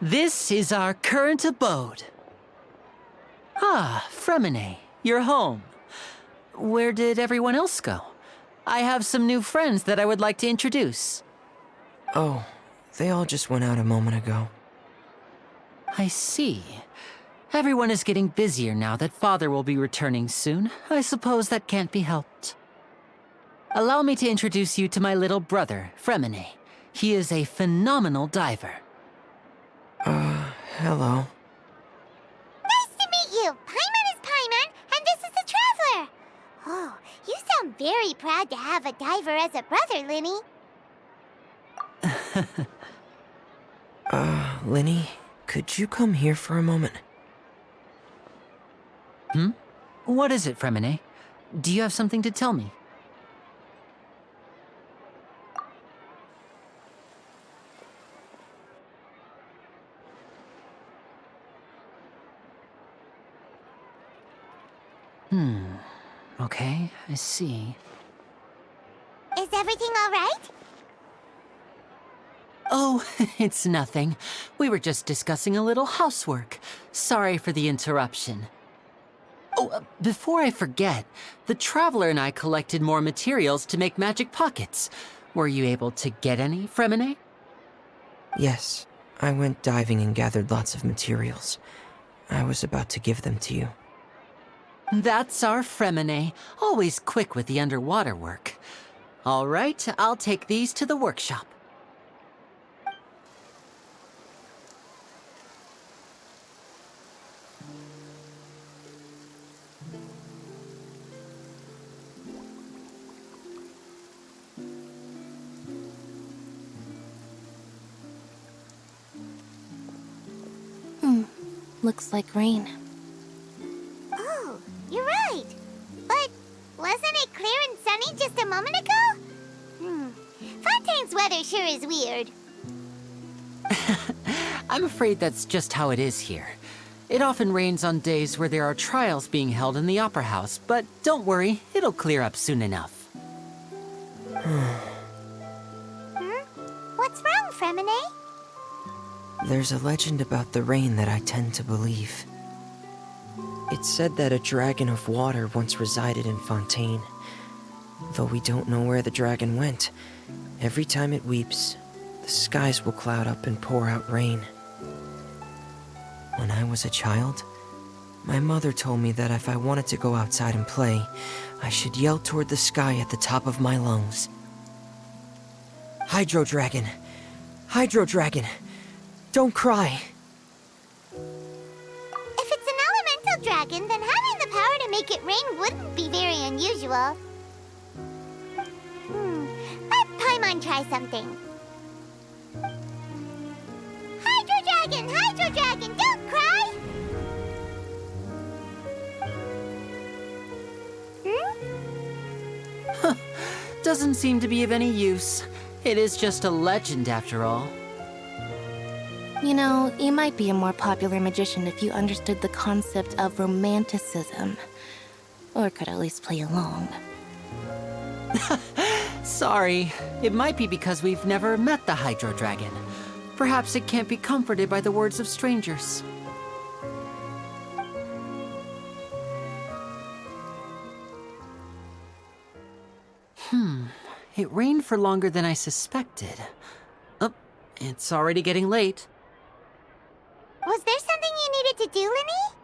This is our current abode. Ah, Fremine, you're home. Where did everyone else go? I have some new friends that I would like to introduce. Oh, they all just went out a moment ago. I see. Everyone is getting busier now that Father will be returning soon. I suppose that can't be helped. Allow me to introduce you to my little brother, Fremine. He is a phenomenal diver. Hello. Nice to meet you! Paimon is Paimon, and this is the Traveler! Oh, you sound very proud to have a diver as a brother, Lyney. Lyney, could you come here for a moment? What is it, Fremine? Do you have something to tell me? Okay, I see. Is everything all right? Oh, it's nothing. We were just discussing a little housework. Sorry for the interruption. Oh, before I forget, the Traveler and I collected more materials to make magic pockets. Were you able to get any, Fremine? Yes, I went diving and gathered lots of materials. I was about to give them to you. That's our Fremine, always quick with the underwater work. All right, I'll take these to the workshop. Looks like rain. Oh, you're right. But wasn't it clear and sunny just a moment ago? Fontaine's weather sure is weird. I'm afraid that's just how it is here. It often rains on days where there are trials being held in the Opera House, but don't worry, it'll clear up soon enough. What's wrong, Fremine? There's a legend about the rain that I tend to believe. It's said that a dragon of water once resided in Fontaine. Though we don't know where the dragon went, every time it weeps, the skies will cloud up and pour out rain. When I was a child, my mother told me that if I wanted to go outside and play, I should yell toward the sky at the top of my lungs. Hydro Dragon! Hydro Dragon! Don't cry! If it's an elemental dragon, then having the power to make it rain wouldn't be very unusual. Let Paimon try something. Hydro Dragon, don't cry! Doesn't seem to be of any use. It is just a legend after all. You know, you might be a more popular magician if you understood the concept of romanticism. Or could at least play along. Sorry, it might be because we've never met the Hydro Dragon. Perhaps it can't be comforted by the words of strangers. It rained for longer than I suspected. Oh, it's already getting late. Was there something you needed to do, Lyney?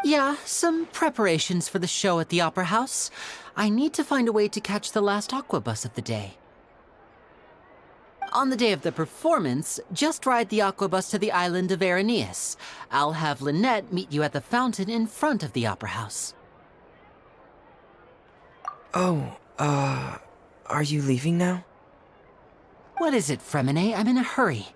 Yeah, some preparations for the show at the Opera House. I need to find a way to catch the last aqua bus of the day. On the day of the performance, just ride the aqua bus to the island of Aeneas. I'll have Lynette meet you at the fountain in front of the Opera House. Oh, are you leaving now? What is it, Fremine? I'm in a hurry.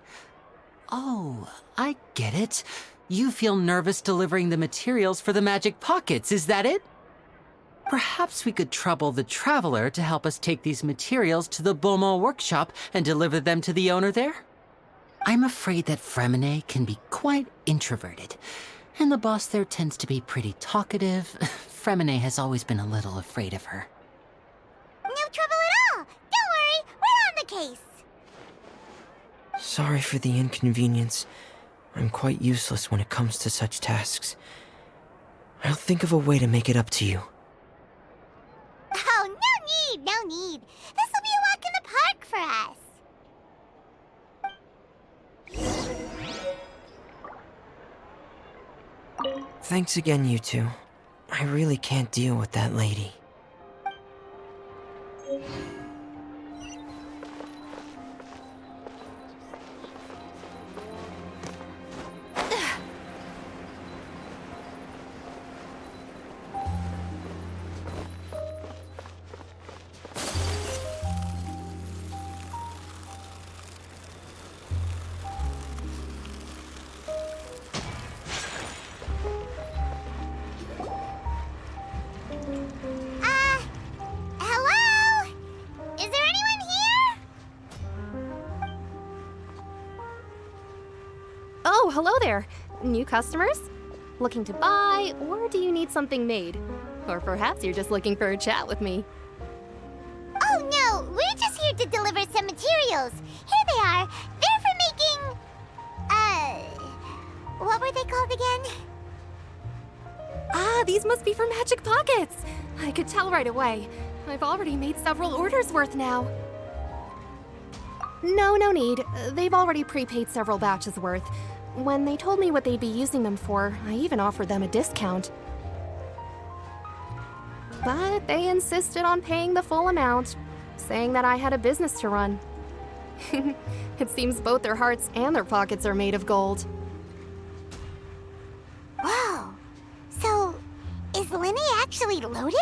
Oh, I get it. You feel nervous delivering the materials for the magic pockets, is that it? Perhaps we could trouble the Traveler to help us take these materials to the Beaumont workshop and deliver them to the owner there? I'm afraid that Fremine can be quite introverted, and the boss there tends to be pretty talkative. Fremine has always been a little afraid of her. No trouble at all! Don't worry, we're on the case! Sorry for the inconvenience. I'm quite useless when it comes to such tasks. I'll think of a way to make it up to you. Oh, no need, no need. This will be a walk in the park for us. Thanks again, you two. I really can't deal with that lady. Hello? Is there anyone here? Oh, hello there. New customers? Looking to buy, or do you need something made? Or perhaps you're just looking for a chat with me. Oh, no, we're just here to deliver some materials. Here they are. They're for making... what were they called again? Ah, these must be for Magic Pockets! I could tell right away. I've already made several orders worth now. No need. They've already prepaid several batches worth. When they told me what they'd be using them for, I even offered them a discount. But they insisted on paying the full amount, saying that I had a business to run. It seems both their hearts and their pockets are made of gold. Whoa. So, is Lyney actually loaded?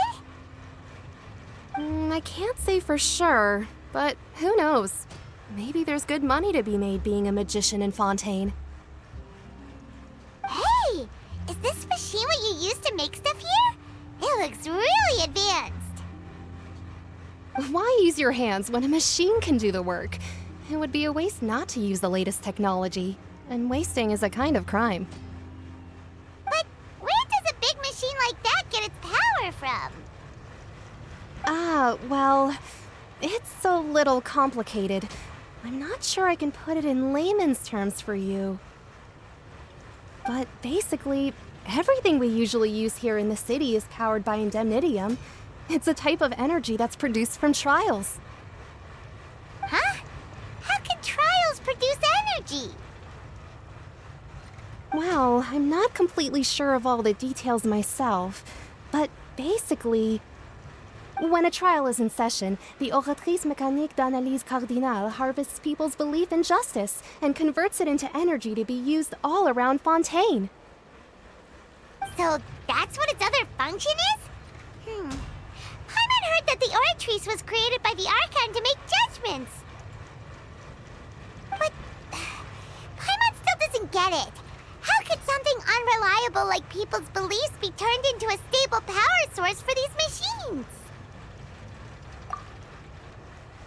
I can't say for sure, but who knows? Maybe there's good money to be made being a magician in Fontaine. Hey! Is this machine what you use to make stuff here? It looks really advanced. Why use your hands when a machine can do the work? It would be a waste not to use the latest technology, and wasting is a kind of crime. But where does a big machine like that get its power from? Well, it's a little complicated. I'm not sure I can put it in layman's terms for you. But basically, everything we usually use here in the city is powered by indemnitium. It's a type of energy that's produced from trials. Huh? How can trials produce energy? Well, I'm not completely sure of all the details myself, but basically, when a trial is in session, the oratrice mécanique d'analyse cardinale harvests people's belief in justice and converts it into energy to be used all around Fontaine. So that's what its other function is? Paimon heard that the oratrice was created by the Archon to make judgments. But Paimon still doesn't get it. How could something unreliable like people's beliefs be turned into a stable power source for these machines?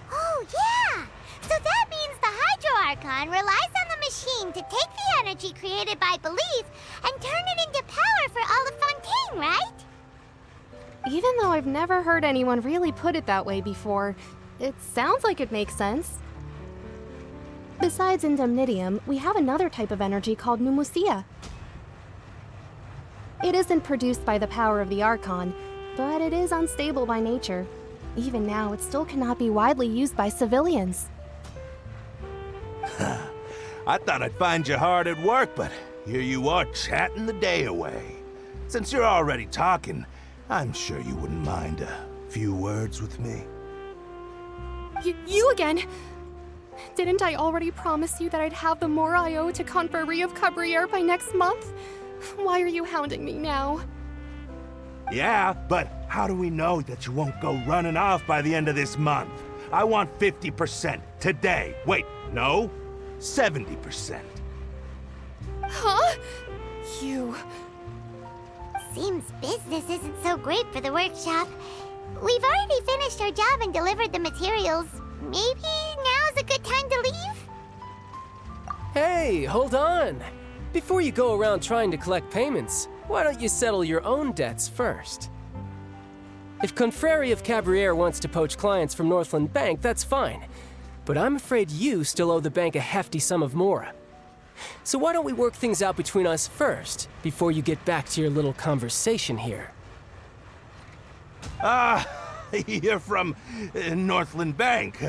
Oh, yeah! So that means the Hydro Archon relies on the machine to take the energy created by belief and turn it into power for all of Fontaine, right? Even though I've never heard anyone really put it that way before, it sounds like it makes sense. Besides indemnitium, we have another type of energy called pneumosia. It isn't produced by the power of the Archon, but it is unstable by nature. Even now, it still cannot be widely used by civilians. I thought I'd find you hard at work, but here you are chatting the day away. Since you're already talking, I'm sure you wouldn't mind a few words with me. You again? Didn't I already promise you that I'd have the more I owe to Confrérie of Cabriere by next month? Why are you hounding me now? Yeah, but how do we know that you won't go running off by the end of this month? I want 50% today. Wait, no, 70%. Huh? You... Seems business isn't so great for the workshop. We've already finished our job and delivered the materials. Maybe now's a good time to leave? Hey, hold on! Before you go around trying to collect payments, why don't you settle your own debts first? If Confrérie of Cabriere wants to poach clients from Northland Bank, that's fine. But I'm afraid you still owe the bank a hefty sum of mora. So why don't we work things out between us first, before you get back to your little conversation here? You're from Northland Bank.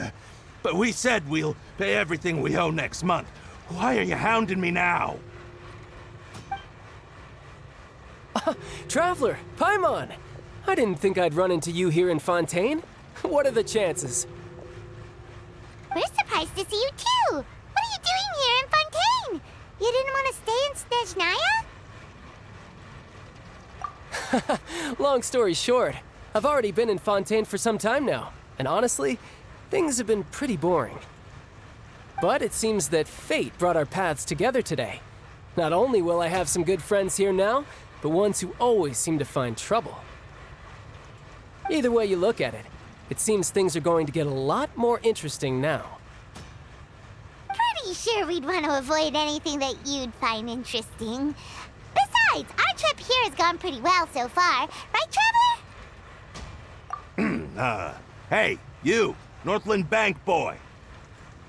But we said we'll pay everything we owe next month. Why are you hounding me now? Traveler, Paimon! I didn't think I'd run into you here in Fontaine. What are the chances? We're surprised to see you too! What are you doing here in Fontaine? You didn't want to stay in Snezhnaya? Long story short, I've already been in Fontaine for some time now, and honestly, things have been pretty boring. But it seems that fate brought our paths together today. Not only will I have some good friends here now, but ones who always seem to find trouble. Either way you look at it, it seems things are going to get a lot more interesting now. Pretty sure we'd want to avoid anything that you'd find interesting. Besides, our trip here has gone pretty well so far. Right, Traveler? Hey, you, Northland Bank boy.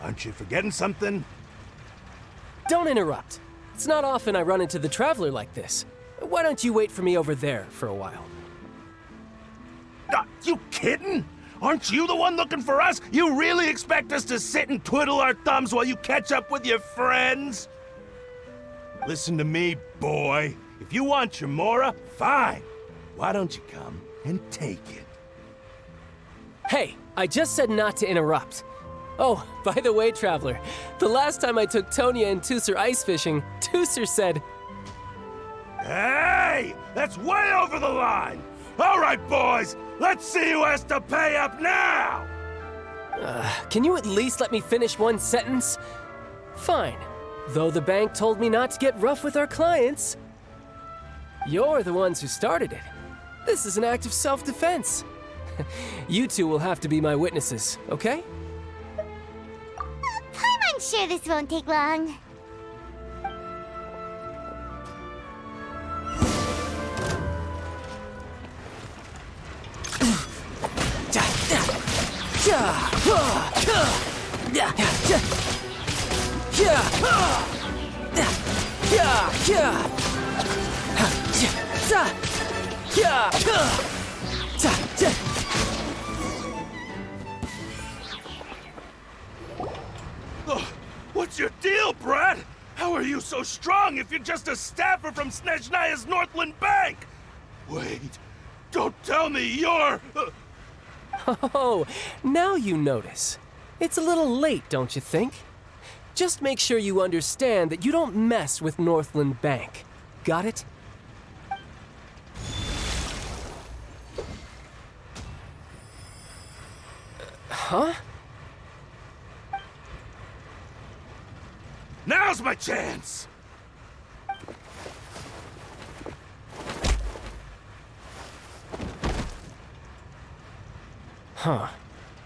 Aren't you forgetting something? Don't interrupt. It's not often I run into the Traveler like this. Why don't you wait for me over there for a while? You kidding? Aren't you the one looking for us? You really expect us to sit and twiddle our thumbs while you catch up with your friends? Listen to me, boy. If you want your Mora, fine. Why don't you come and take it? Hey, I just said not to interrupt. Oh, by the way, Traveler, the last time I took Tonya and Tusser ice fishing, Tusser said... Hey! That's way over the line! All right, boys, let's see who has to pay up now! Can you at least let me finish one sentence? Fine. Though the bank told me not to get rough with our clients. You're the ones who started it. This is an act of self-defense. You two will have to be my witnesses, okay? I'm sure this won't take long. What's your deal, Brad? How are you so strong if you're just a staffer from Snezhnaya's Northland Bank? Wait, don't tell me you're... Oh, now you notice. It's a little late, don't you think? Just make sure you understand that you don't mess with Northland Bank. Got it? Huh? Now's my chance! Huh.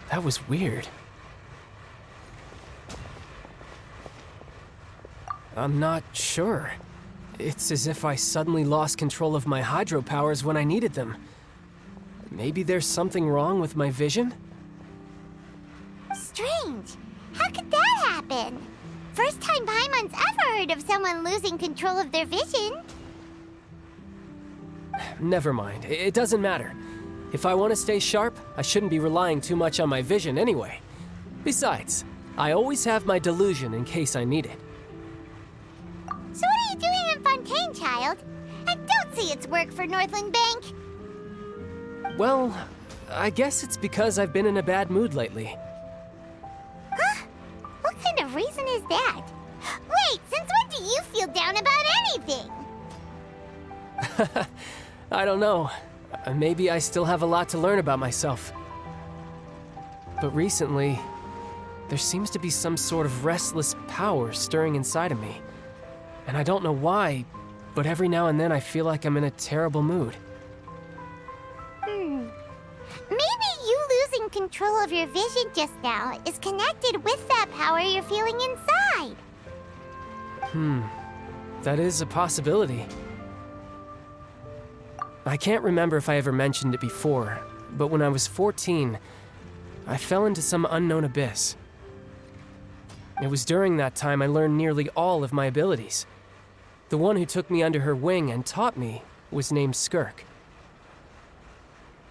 That was weird. I'm not sure. It's as if I suddenly lost control of my hydro powers when I needed them. Maybe there's something wrong with my vision? Strange. How could that happen? First time Paimon's ever heard of someone losing control of their vision. Never mind. It doesn't matter. If I want to stay sharp, I shouldn't be relying too much on my vision anyway. Besides, I always have my delusion in case I need it. So what are you doing in Fontaine, child? I don't see its work for Northland Bank. Well, I guess it's because I've been in a bad mood lately. Huh? What kind of reason is that? Wait, since when do you feel down about anything? I don't know. Maybe I still have a lot to learn about myself. But recently, there seems to be some sort of restless power stirring inside of me. And I don't know why, but every now and then I feel like I'm in a terrible mood. Maybe you losing control of your vision just now is connected with that power you're feeling inside. That is a possibility. I can't remember if I ever mentioned it before, but when I was 14, I fell into some unknown abyss. It was during that time I learned nearly all of my abilities. The one who took me under her wing and taught me was named Skirk.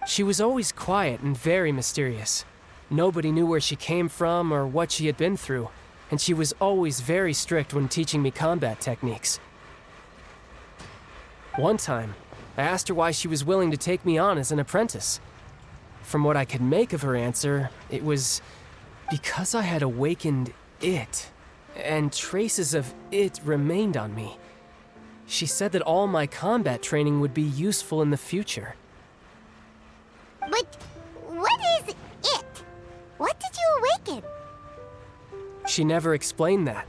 She was always quiet and very mysterious. Nobody knew where she came from or what she had been through, and she was always very strict when teaching me combat techniques. One time, I asked her why she was willing to take me on as an apprentice. From what I could make of her answer, it was because I had awakened it, and traces of it remained on me. She said that all my combat training would be useful in the future. But what is it? What did you awaken? She never explained that,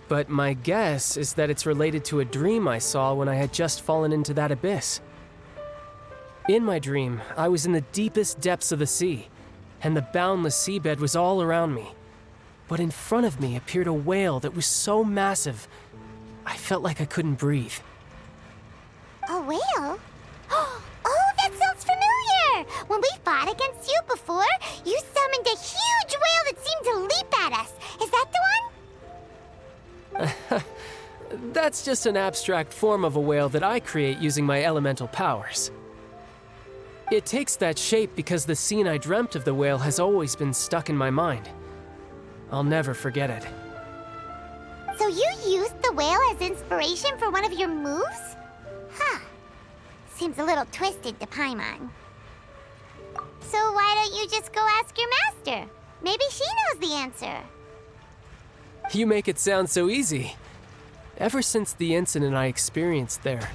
but my guess is that it's related to a dream I saw when I had just fallen into that abyss. In my dream, I was in the deepest depths of the sea, and the boundless seabed was all around me. But in front of me appeared a whale that was so massive, I felt like I couldn't breathe. A whale? Oh, that sounds familiar! When we fought against you before, you summoned a huge whale that seemed to leap at us. Is that the one? That's just an abstract form of a whale that I create using my elemental powers. It takes that shape because the scene I dreamt of the whale has always been stuck in my mind. I'll never forget it. So you used the whale as inspiration for one of your moves? Huh. Seems a little twisted to Paimon. So why don't you just go ask your master? Maybe she knows the answer. You make it sound so easy. Ever since the incident I experienced there,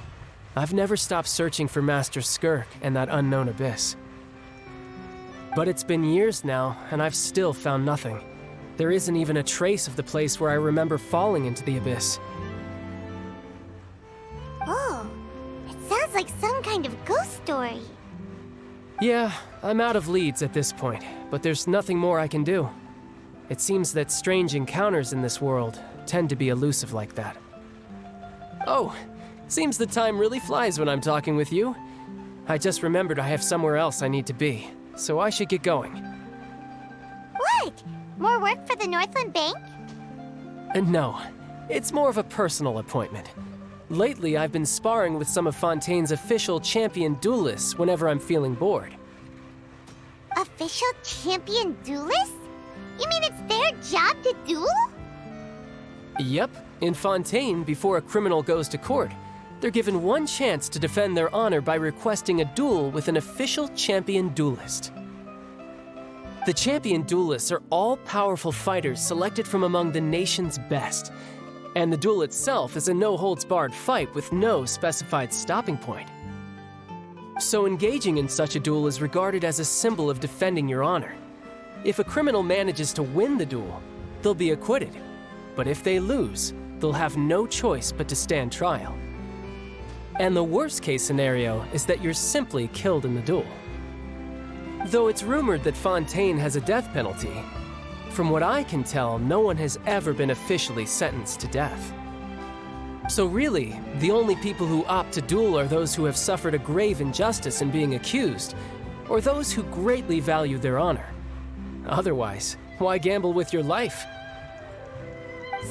I've never stopped searching for Master Skirk and that unknown abyss. But it's been years now, and I've still found nothing. There isn't even a trace of the place where I remember falling into the abyss. Oh, it sounds like some kind of ghost story. Yeah, I'm out of leads at this point, but there's nothing more I can do. It seems that strange encounters in this world tend to be elusive like that. Oh, seems the time really flies when I'm talking with you. I just remembered I have somewhere else I need to be, so I should get going. What? More work for the Northland Bank? No, it's more of a personal appointment. Lately, I've been sparring with some of Fontaine's official champion duelists whenever I'm feeling bored. Official champion duelists? You mean it's their job to duel? Yep, in Fontaine, before a criminal goes to court, they're given one chance to defend their honor by requesting a duel with an official champion duelist. The champion duelists are all-powerful fighters selected from among the nation's best, and the duel itself is a no-holds-barred fight with no specified stopping point. So engaging in such a duel is regarded as a symbol of defending your honor. If a criminal manages to win the duel, they'll be acquitted, but if they lose, they'll have no choice but to stand trial. And the worst-case scenario is that you're simply killed in the duel. Though it's rumored that Fontaine has a death penalty, from what I can tell, no one has ever been officially sentenced to death. So really, the only people who opt to duel are those who have suffered a grave injustice in being accused, or those who greatly value their honor. Otherwise, why gamble with your life?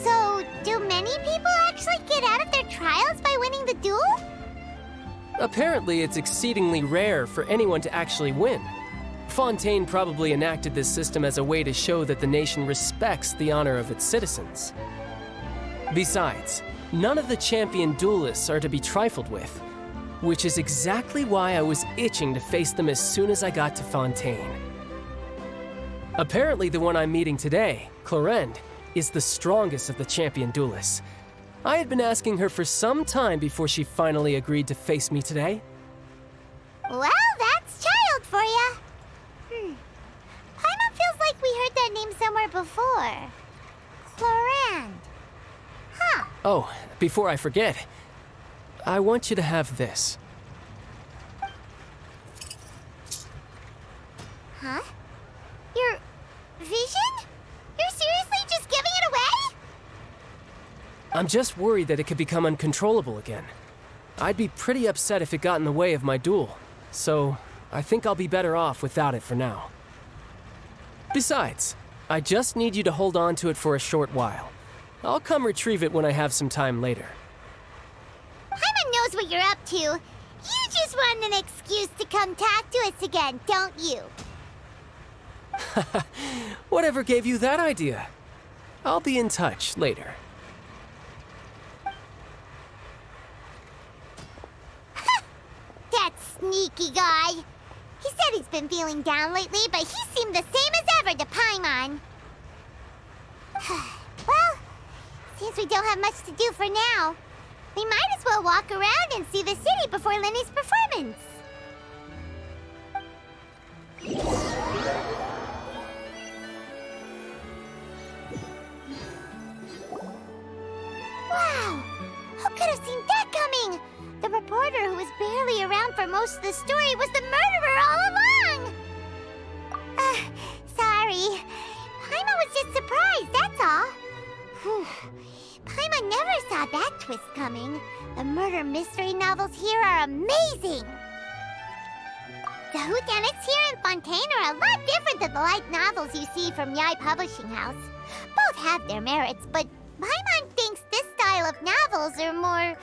So, do many people actually get out of their trials by winning the duel? Apparently, it's exceedingly rare for anyone to actually win. Fontaine probably enacted this system as a way to show that the nation respects the honor of its citizens. Besides, none of the champion duelists are to be trifled with, which is exactly why I was itching to face them as soon as I got to Fontaine. Apparently, the one I'm meeting today, Clorinde, is the strongest of the champion duelists. I had been asking her for some time before she finally agreed to face me today. Well, that's child for ya. Paimon feels like we heard that name somewhere before. Clorinde. Huh. Oh, before I forget, I want you to have this. Huh? Your vision? You're seriously just giving it away? I'm just worried that it could become uncontrollable again. I'd be pretty upset if it got in the way of my duel, so I think I'll be better off without it for now. Besides, I just need you to hold on to it for a short while. I'll come retrieve it when I have some time later. Paimon knows what you're up to. You just want an excuse to come talk to us again, don't you? Whatever gave you that idea? I'll be in touch later. That sneaky guy. He said he's been feeling down lately, but he seemed the same as ever to Paimon. Well, since we don't have much to do for now, we might as well walk around and see the city before Lyney's performance. Wow! Who could have seen that coming? The reporter who was barely around for most of the story was the murderer all along! Sorry. Paimon was just surprised, that's all. Whew. Paimon never saw that twist coming. The murder mystery novels here are amazing! The whodunits here in Fontaine are a lot different than the light novels you see from Yai Publishing House. Both have their merits, but Paimon thinks this style of novels are more,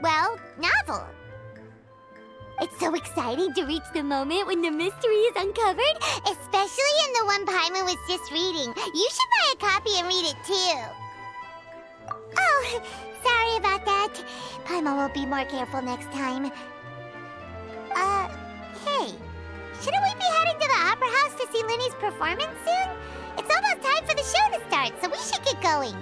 well, novel. It's so exciting to reach the moment when the mystery is uncovered, especially in the one Paimon was just reading. You should buy a copy and read it too. Oh, sorry about that. Paimon will be more careful next time. Hey, shouldn't we be heading to the Opera House to see Lyney's performance soon? It's almost time for the show to start, so we should get going.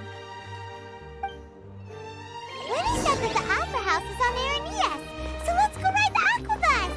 Lyney said that the Opera House is on Aranias, so let's go ride the Aquabus!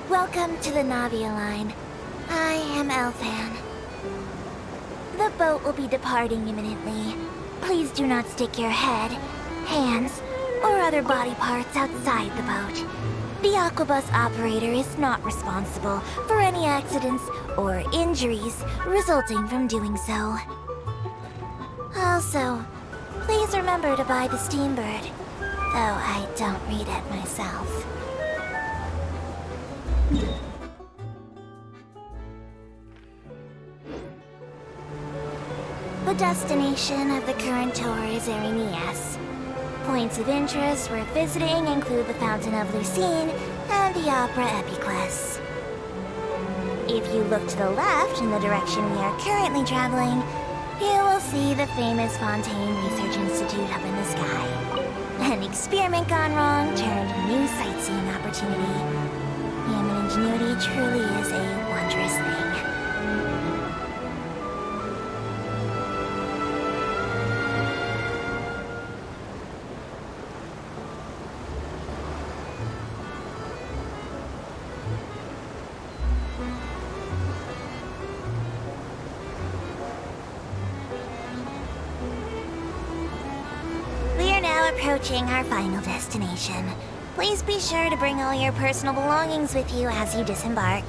Welcome to the Navia line. I am Elfan. The boat will be departing imminently. Please do not stick your head, hands, or other body parts outside the boat. The aquabus operator is not responsible for any accidents or injuries resulting from doing so. Also, please remember to buy the Steambird, though I don't read it myself. The destination of the current tour is Epiclese. Points of interest worth visiting include the Fountain of Lucine and the Opera Epiclese. If you look to the left in the direction we are currently traveling, you will see the famous Fontaine Research Institute up in the sky. An experiment gone wrong turned new sightseeing opportunity. Human ingenuity truly is a wondrous thing. Approaching our final destination. Please be sure to bring all your personal belongings with you as you disembark.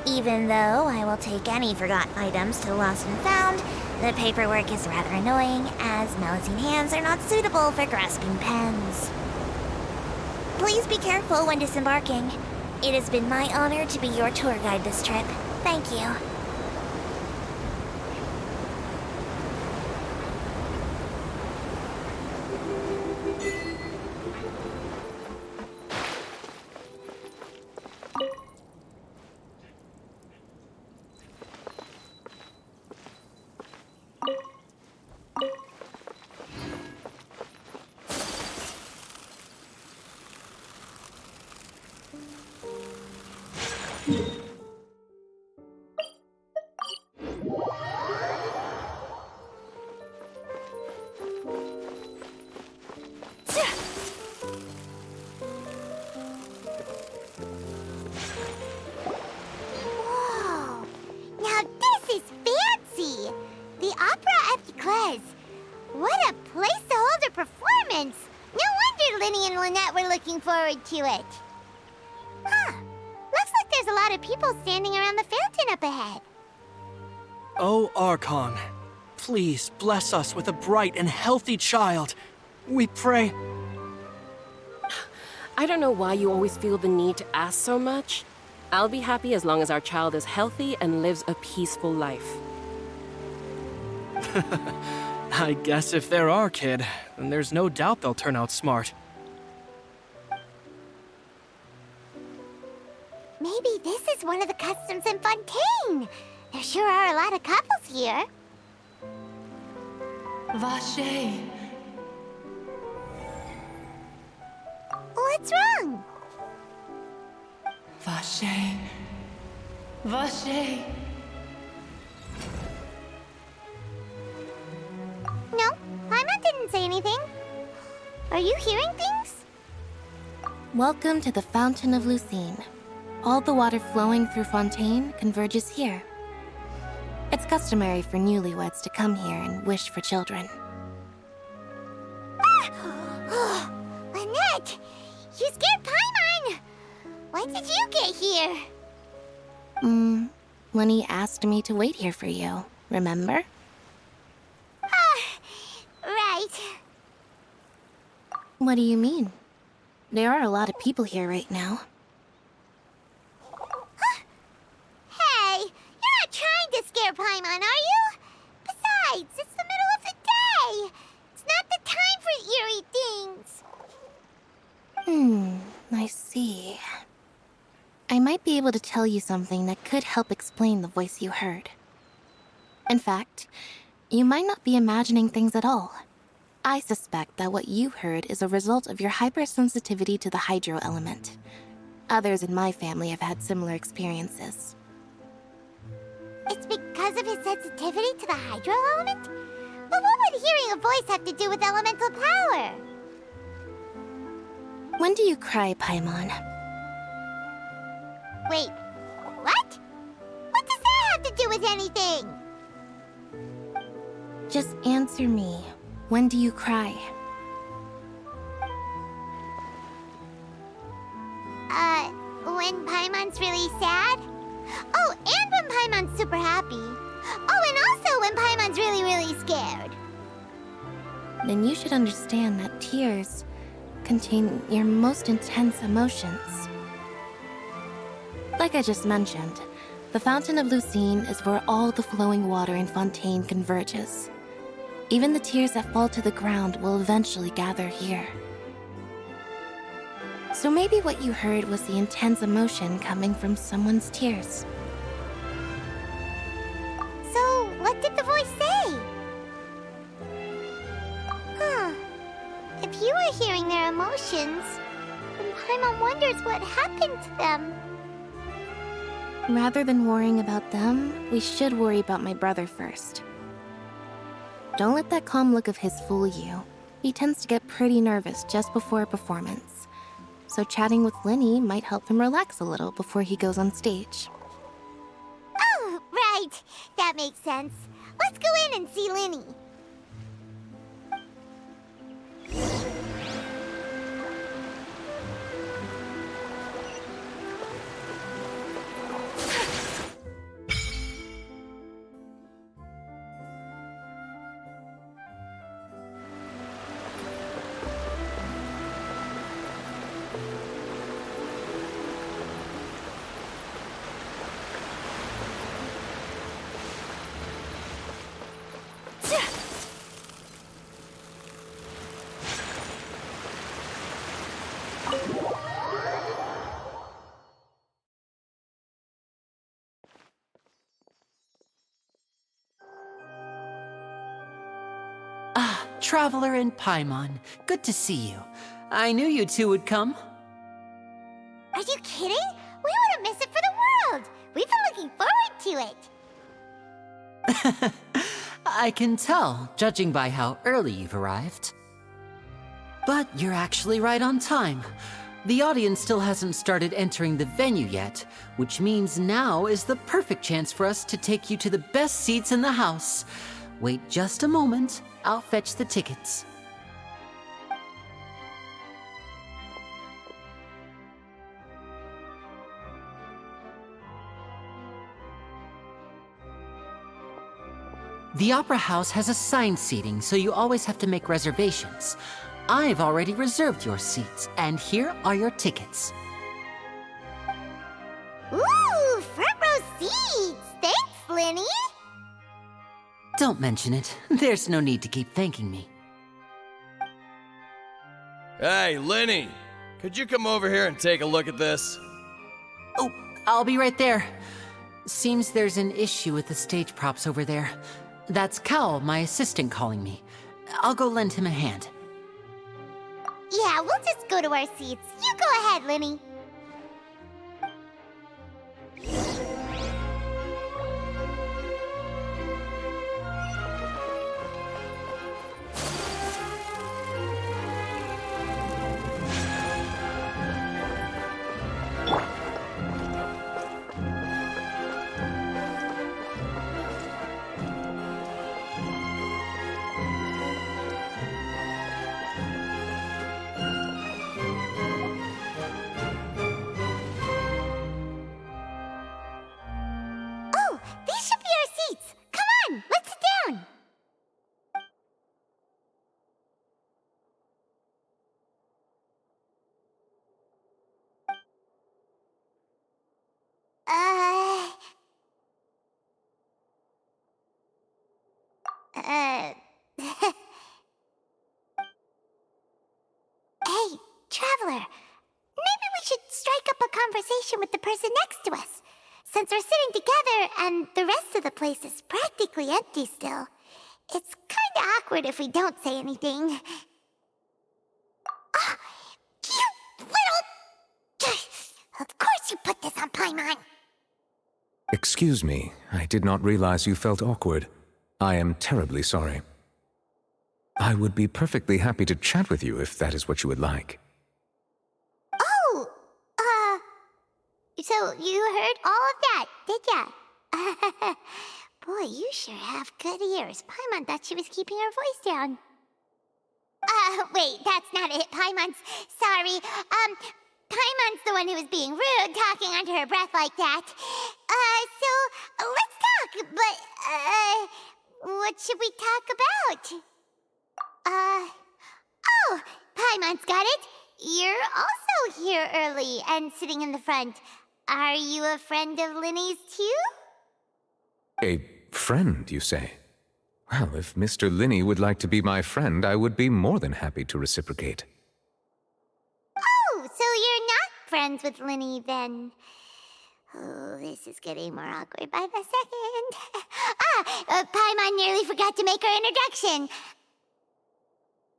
Even though I will take any forgotten items to Lost and Found, the paperwork is rather annoying, as Melusine hands are not suitable for grasping pens. Please be careful when disembarking. It has been my honor to be your tour guide this trip. Thank you. Forward to it. Huh. Looks like there's a lot of people standing around the fountain up ahead. Oh, Archon, please bless us with a bright and healthy child. We pray. I don't know why you always feel the need to ask so much. I'll be happy as long as our child is healthy and lives a peaceful life. I guess if they're our kid, then there's no doubt they'll turn out smart. Maybe this is one of the customs in Fontaine. There sure are a lot of couples here. Vache. What's wrong? Vache. Vache. No, Paimon didn't say anything. Are you hearing things? Welcome to the Fountain of Lucine. All the water flowing through Fontaine converges here. It's customary for newlyweds to come here and wish for children. Ah! Lynette! You scared Paimon! When did you get here? Lyney asked me to wait here for you, remember? Right. What do you mean? There are a lot of people here right now. Hey, you're not trying to scare Paimon, are you? Besides, it's the middle of the day. It's not the time for eerie things. I see. I might be able to tell you something that could help explain the voice you heard. In fact, you might not be imagining things at all. I suspect that what you heard is a result of your hypersensitivity to the hydro element. Others in my family have had similar experiences. It's because of his sensitivity to the hydro element? But what would hearing a voice have to do with elemental power? When do you cry, Paimon? Wait, what? What does that have to do with anything? Just answer me. When do you cry? Paimon's really sad. Oh, and when Paimon's super happy. Oh, and also when Paimon's really, really scared. Then you should understand that tears contain your most intense emotions. Like I just mentioned, the Fountain of Lucine is where all the flowing water in Fontaine converges. Even the tears that fall to the ground will eventually gather here. So maybe what you heard was the intense emotion coming from someone's tears. So, what did the voice say? Huh. If you were hearing their emotions, then Paimon wonders what happened to them. Rather than worrying about them, we should worry about my brother first. Don't let that calm look of his fool you. He tends to get pretty nervous just before a performance. So chatting with Lyney might help him relax a little before he goes on stage. Oh, right. That makes sense. Let's go in and see Lyney. Traveler and Paimon, good to see you. I knew you two would come. Are you kidding? We wouldn't miss it for the world. We've been looking forward to it. I can tell, judging by how early you've arrived. But you're actually right on time. The audience still hasn't started entering the venue yet, which means now is the perfect chance for us to take you to the best seats in the house. Wait just a moment. I'll fetch the tickets. The Opera House has assigned seating, so you always have to make reservations. I've already reserved your seats, and here are your tickets. Ooh, front row seats! Thanks, Lyney! Don't mention it. There's no need to keep thanking me. Hey, Lyney! Could you come over here and take a look at this? Oh, I'll be right there. Seems there's an issue with the stage props over there. That's Cal, my assistant, calling me. I'll go lend him a hand. Yeah, we'll just go to our seats. You go ahead, Lyney. Hey, Traveler. Maybe we should strike up a conversation with the person next to us. Since we're sitting together and the rest of the place is practically empty still, it's kinda awkward if we don't say anything. Oh, you little... Of course you put this on Paimon. Excuse me, I did not realize you felt awkward. I am terribly sorry. I would be perfectly happy to chat with you if that is what you would like. Oh, so you heard all of that, did ya? Boy, you sure have good ears. Paimon thought she was keeping her voice down. Wait, that's not it, Paimon. Sorry. Paimon's the one who was being rude, talking under her breath like that. So let's talk, but, what should we talk about? Oh, Paimon's got it. You're also here early and sitting in the front. Are you a friend of Lyney's too? A friend, you say? Well, if Mr. Lyney would like to be my friend, I would be more than happy to reciprocate. Oh, so you're not friends with Lyney then? Oh, this is getting more awkward by the second. Paimon nearly forgot to make her introduction.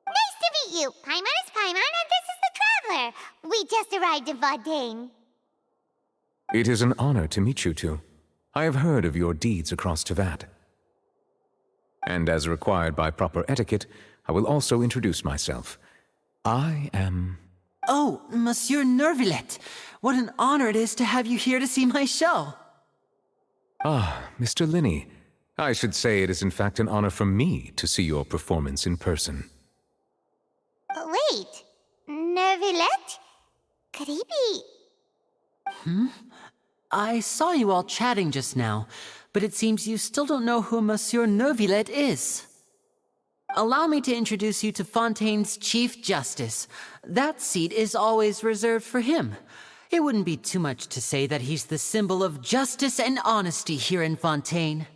Nice to meet you. Paimon is Paimon, and this is the Traveler. We just arrived in Fontaine. It is an honor to meet you two. I have heard of your deeds across Tevat. And as required by proper etiquette, I will also introduce myself. I am... Oh, Monsieur Nervillet. What an honor it is to have you here to see my show. Ah, Mr. Lyney. I should say it is in fact an honor for me to see your performance in person. Wait, Nervillet? Could he be... I saw you all chatting just now, but it seems you still don't know who Monsieur Nervillet is. Allow me to introduce you to Fontaine's Chief Justice. That seat is always reserved for him. It wouldn't be too much to say that he's the symbol of justice and honesty here in Fontaine.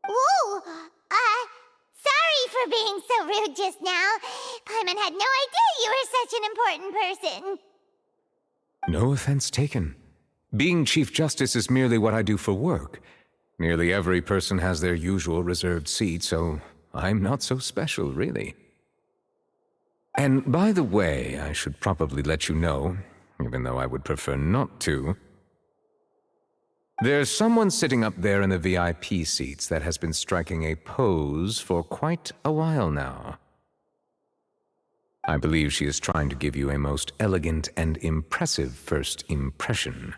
Whoa! Sorry for being so rude just now. Paimon had no idea you were such an important person. No offense taken. Being Chief Justice is merely what I do for work. Nearly every person has their usual reserved seat, so I'm not so special, really. And by the way, I should probably let you know, even though I would prefer not to, there's someone sitting up there in the VIP seats that has been striking a pose for quite a while now. I believe she is trying to give you a most elegant and impressive first impression.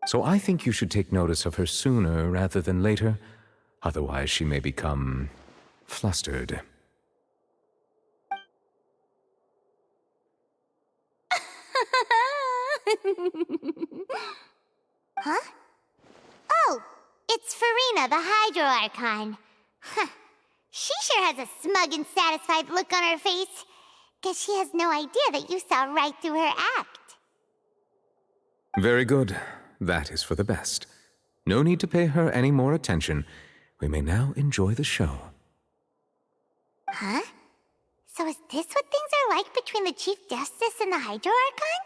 So I think you should take notice of her sooner rather than later, otherwise she may become flustered. Huh? Oh, it's Farina, the Hydro Archon. Huh. She sure has a smug and satisfied look on her face. Guess she has no idea that you saw right through her act. Very good. That is for the best. No need to pay her any more attention. We may now enjoy the show. Huh? So is this what things are like between the Chief Justice and the Hydro Archon?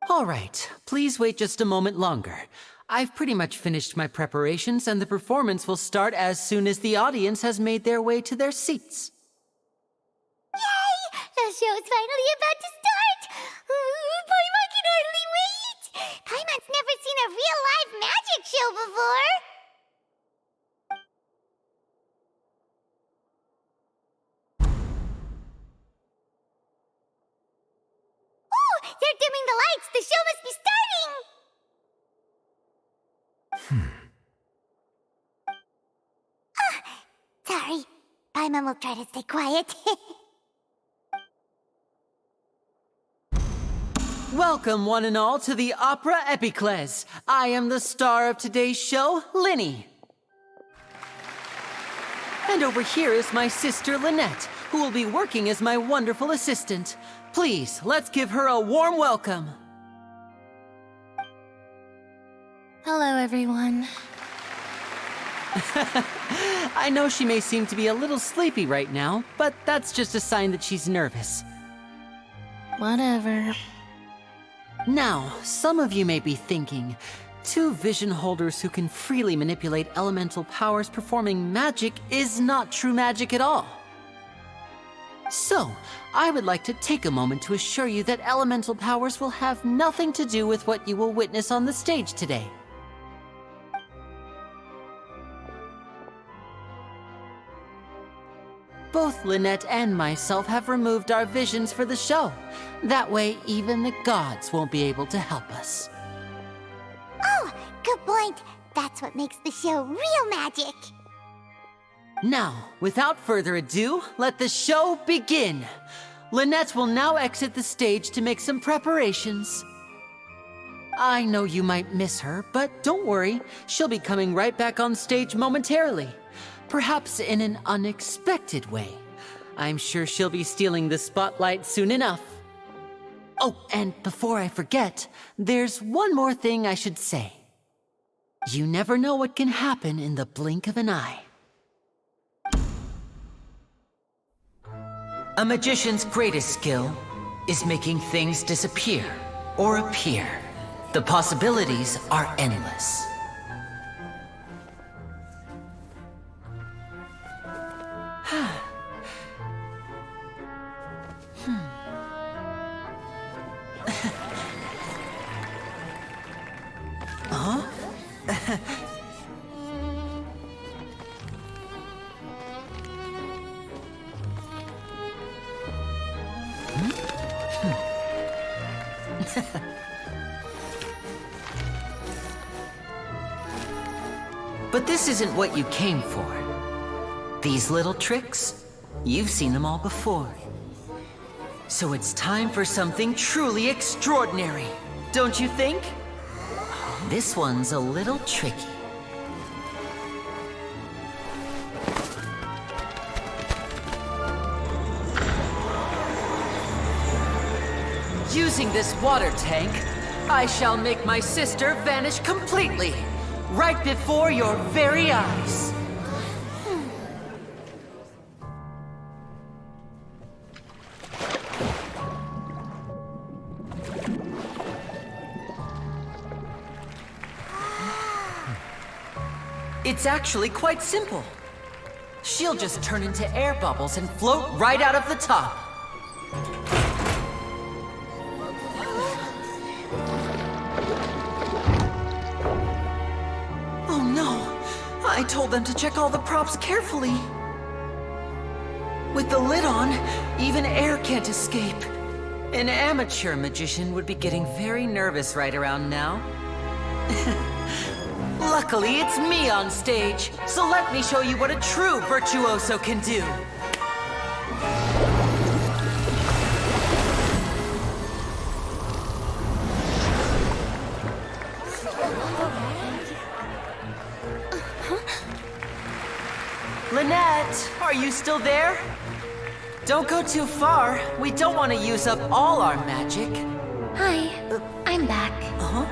All right, please wait just a moment longer. I've pretty much finished my preparations, and the performance will start as soon as the audience has made their way to their seats. Yay! The show's finally about to start! Paimon can hardly wait! Paimon's never seen a real live magic show before! Ooh! They're dimming the lights! The show must be starting! Sorry. Paimon will try to stay quiet. Welcome, one and all, to the opera Epiclese. I am the star of today's show, Lyney. And over here is my sister, Lynette, who will be working as my wonderful assistant. Please, let's give her a warm welcome. Hello, everyone. I know she may seem to be a little sleepy right now, but that's just a sign that she's nervous. Whatever. Now, some of you may be thinking, two vision holders who can freely manipulate elemental powers performing magic is not true magic at all. So, I would like to take a moment to assure you that elemental powers will have nothing to do with what you will witness on the stage today. Both Lynette and myself have removed our visions for the show. That way, even the gods won't be able to help us. Oh, good point. That's what makes the show real magic. Now, without further ado, let the show begin. Lynette will now exit the stage to make some preparations. I know you might miss her, but don't worry, she'll be coming right back on stage momentarily. Perhaps in an unexpected way. I'm sure she'll be stealing the spotlight soon enough. Oh, and before I forget, there's one more thing I should say. You never know what can happen in the blink of an eye. A magician's greatest skill is making things disappear or appear. The possibilities are endless. Huh? But this isn't what you came for. These little tricks, you've seen them all before. So it's time for something truly extraordinary, don't you think? This one's a little tricky. Using this water tank, I shall make my sister vanish completely, right before your very eyes. It's actually quite simple. She'll just turn into air bubbles and float right out of the top. Oh no! I told them to check all the props carefully. With the lid on, even air can't escape. An amateur magician would be getting very nervous right around now. Luckily, it's me on stage, so let me show you what a true virtuoso can do. Lynette, are you still there? Don't go too far. We don't want to use up all our magic. Hi, I'm back. Uh-huh.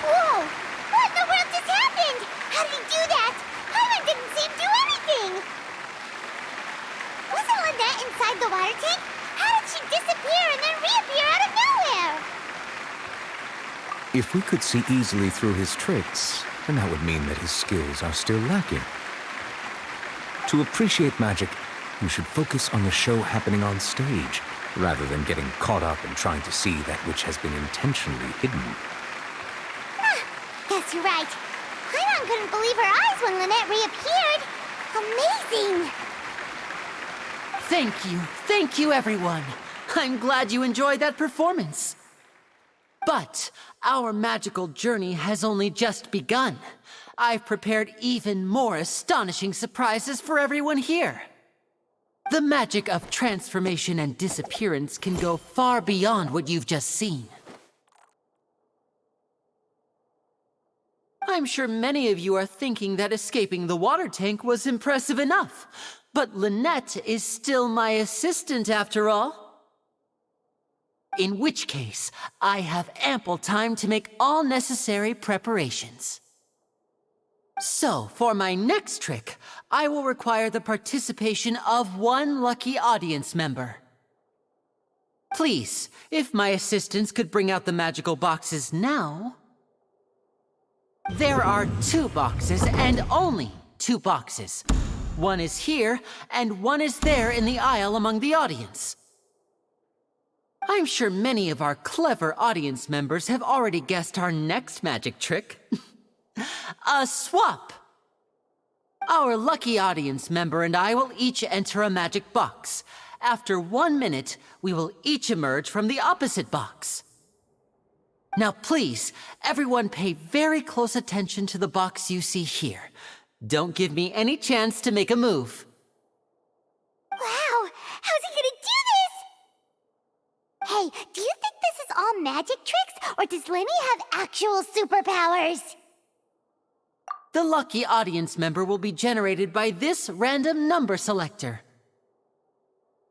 Whoa! What in the world just happened? How did he do that? Paimon didn't seem to do anything! Wasn't Lynette inside the water tank? How did she disappear and then reappear out of nowhere? If we could see easily through his tricks, then that would mean that his skills are still lacking. To appreciate magic, you should focus on the show happening on stage, rather than getting caught up in trying to see that which has been intentionally hidden. Guess you're right. Paimon couldn't believe her eyes when Lynette reappeared. Amazing! Thank you everyone. I'm glad you enjoyed that performance. But our magical journey has only just begun. I've prepared even more astonishing surprises for everyone here. The magic of transformation and disappearance can go far beyond what you've just seen. I'm sure many of you are thinking that escaping the water tank was impressive enough, but Lynette is still my assistant after all. In which case, I have ample time to make all necessary preparations. So, for my next trick, I will require the participation of one lucky audience member. Please, if my assistants could bring out the magical boxes now. There are 2 boxes and only 2 boxes. One is here and one is there in the aisle among the audience. I'm sure many of our clever audience members have already guessed our next magic trick. A swap! Our lucky audience member and I will each enter a magic box. After 1 minute, we will each emerge from the opposite box. Now please, everyone pay very close attention to the box you see here. Don't give me any chance to make a move. Wow! How's he gonna do this? Hey, do you think this is all magic tricks, or does Lyney have actual superpowers? The lucky audience member will be generated by this random number selector.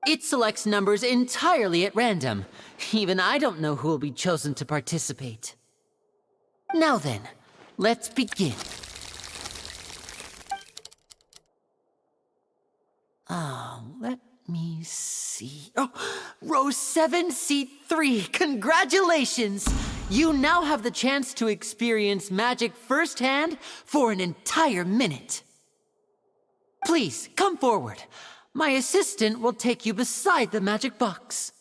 It selects numbers entirely at random. Even I don't know who will be chosen to participate. Now then, let's begin. Let me see. Oh, row 7, seat 3. Congratulations! You now have the chance to experience magic firsthand for an entire minute. Please, come forward. My assistant will take you beside the magic box.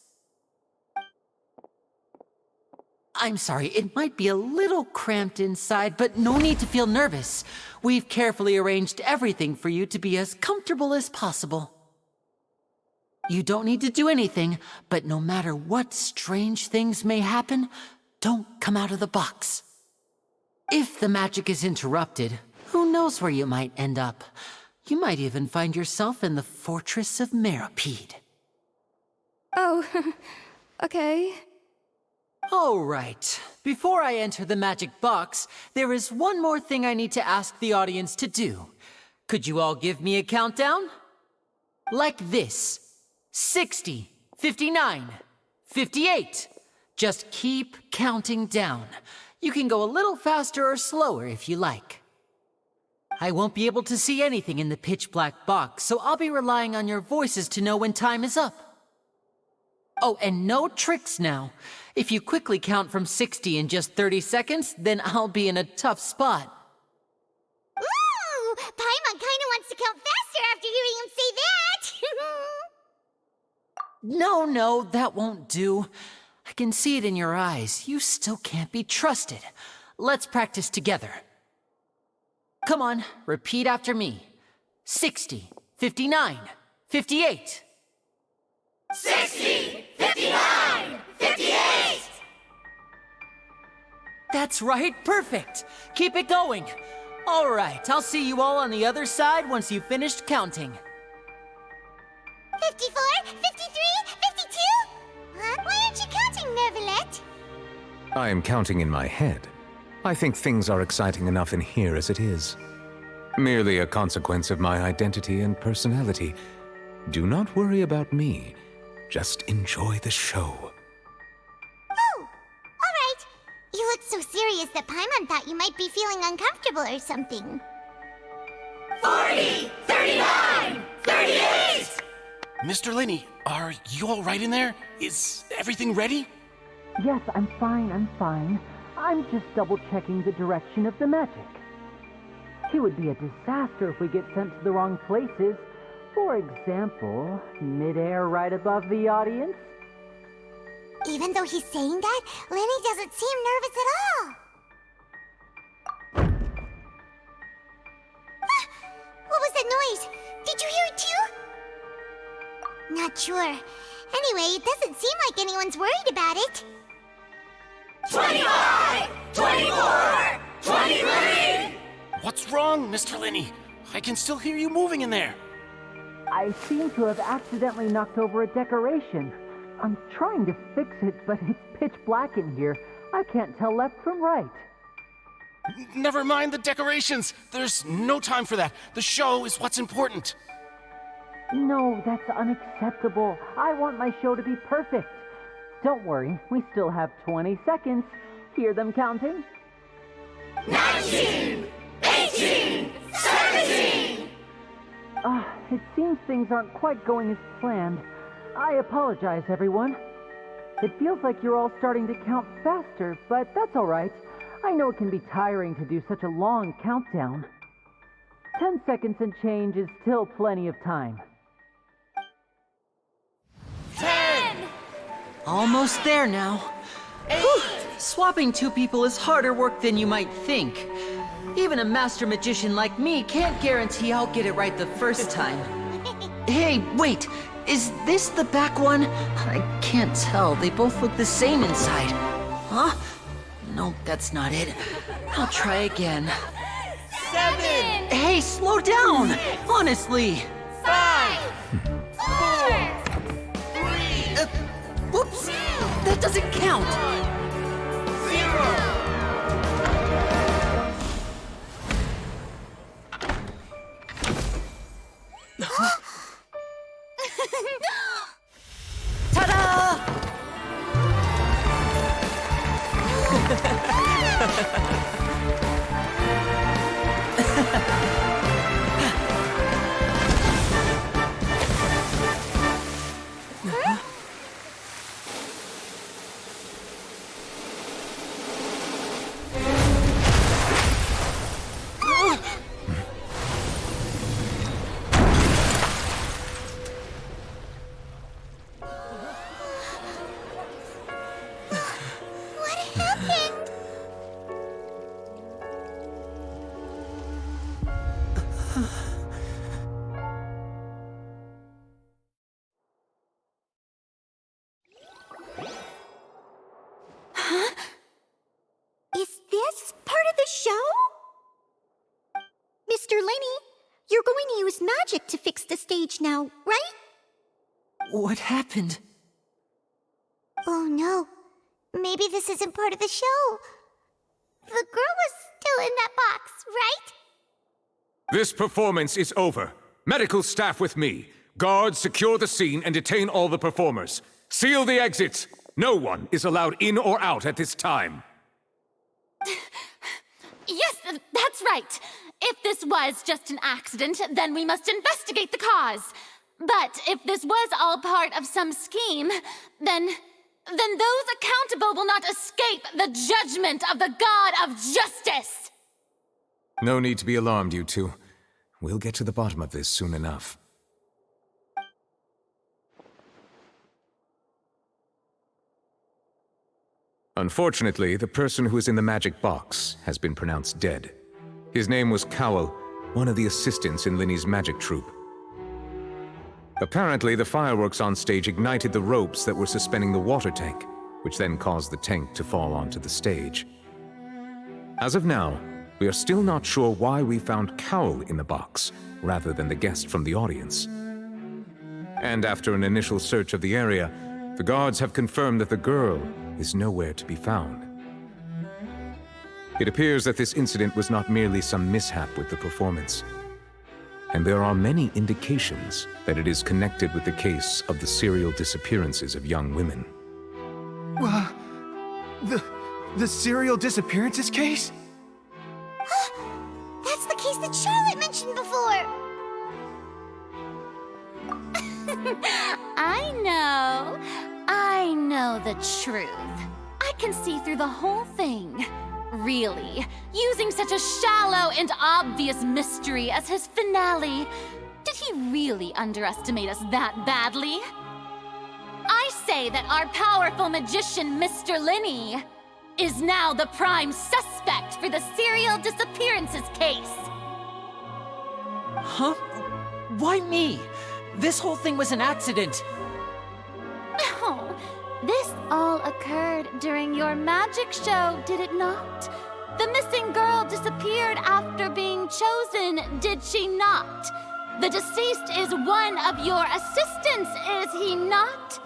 I'm sorry, it might be a little cramped inside, but no need to feel nervous. We've carefully arranged everything for you to be as comfortable as possible. You don't need to do anything, but no matter what strange things may happen, don't come out of the box. If the magic is interrupted, who knows where you might end up? You might even find yourself in the Fortress of Meropide. Oh, okay. All right. Before I enter the magic box, there is one more thing I need to ask the audience to do. Could you all give me a countdown? Like this. 60, 59, 58. Just keep counting down. You can go a little faster or slower if you like. I won't be able to see anything in the pitch-black box, so I'll be relying on your voices to know when time is up. Oh, and no tricks now. If you quickly count from 60 in just 30 seconds, then I'll be in a tough spot. Ooh! Paimon kinda wants to count faster after hearing him say that! No, that won't do. I can see it in your eyes. You still can't be trusted. Let's practice together. Come on, repeat after me. 60, 59, 58. 60, 59, 58! That's right, perfect. Keep it going. All right, I'll see you all on the other side once you've finished counting. 54, 53, 52? Huh? Why aren't you counting, Nervalet? I am counting in my head. I think things are exciting enough in here as it is. Merely a consequence of my identity and personality. Do not worry about me. Just enjoy the show. Oh, all right. You look so serious that Paimon thought you might be feeling uncomfortable or something. 40, 39, 38! Mr. Lyney, are you all right in there? Is everything ready? Yes, I'm fine. I'm just double-checking the direction of the magic. It would be a disaster if we get sent to the wrong places. For example, mid-air right above the audience. Even though he's saying that, Lyney doesn't seem nervous at all. What was that noise? Did you hear it too? Not sure. Anyway, it doesn't seem like anyone's worried about it. 25! 24! 23! What's wrong, Mr. Lyney? I can still hear you moving in there. I seem to have accidentally knocked over a decoration. I'm trying to fix it, but it's pitch black in here. I can't tell left from right. Never mind the decorations. There's no time for that. The show is what's important. No, that's unacceptable. I want my show to be perfect. Don't worry, we still have 20 seconds. Hear them counting? 19! 18! 17! It seems things aren't quite going as planned. I apologize, everyone. It feels like you're all starting to count faster, but that's all right. I know it can be tiring to do such a long countdown. 10 seconds and change is still plenty of time. 10! Almost there now. Whew. Swapping two people is harder work than you might think. Even a master magician like me can't guarantee I'll get it right the first time. Hey, wait! Is this the back one? I can't tell. They both look the same inside. Huh? Nope, that's not it. I'll try again. 7! Hey, slow down! Honestly! 5! 4! 3! Whoops! That doesn't count! 0! Ta-da! What happened? Huh? Is this part of the show? Mr. Lyney, you're going to use magic to fix the stage now, right? What happened? Oh no. Maybe this isn't part of the show. The girl was still in that box, right? This performance is over. Medical staff with me. Guards, secure the scene and detain all the performers. Seal the exits. No one is allowed in or out at this time. Yes, that's right. If this was just an accident, then we must investigate the cause. But if this was all part of some scheme, then those accountable will not escape the judgment of the God of Justice! No need to be alarmed, you two. We'll get to the bottom of this soon enough. Unfortunately, the person who is in the magic box has been pronounced dead. His name was Cowell, one of the assistants in Lyney's magic troupe. Apparently, the fireworks on stage ignited the ropes that were suspending the water tank, which then caused the tank to fall onto the stage. As of now, we are still not sure why we found Cowell in the box, rather than the guest from the audience. And after an initial search of the area, the guards have confirmed that the girl is nowhere to be found. It appears that this incident was not merely some mishap with the performance. And there are many indications that it is connected with the case of the serial disappearances of young women. The serial disappearances case? That's the case that Charlotte mentioned before! I know the truth. I can see through the whole thing. Really, using such a shallow and obvious mystery as his finale, did he really underestimate us that badly? I say that our powerful magician, Mr. Lyney, is now the prime suspect for the serial disappearances case. Huh? Why me? This whole thing was an accident. No, this all occurred during your magic show, did it not? The missing girl disappeared after being chosen, did she not? The deceased is one of your assistants, is he not?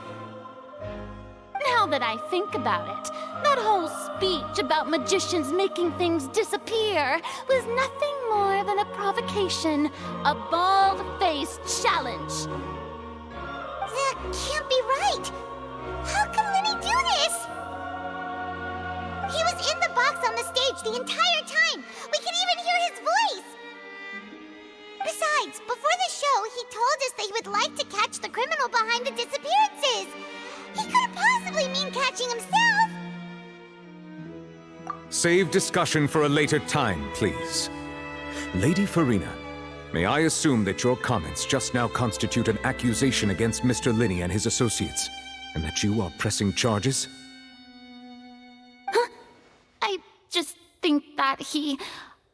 Now that I think about it, that whole speech about magicians making things disappear was nothing more than a provocation, a bald-faced challenge. That can't be right! How can Lyney do this? He was in the box on the stage the entire time! We could even hear his voice! Besides, before the show, he told us that he would like to catch the criminal behind the disappearances! He couldn't possibly mean catching himself! Save discussion for a later time, please. Lady Farina, may I assume that your comments just now constitute an accusation against Mr. Lyney and his associates? and that you are pressing charges? I just think that he...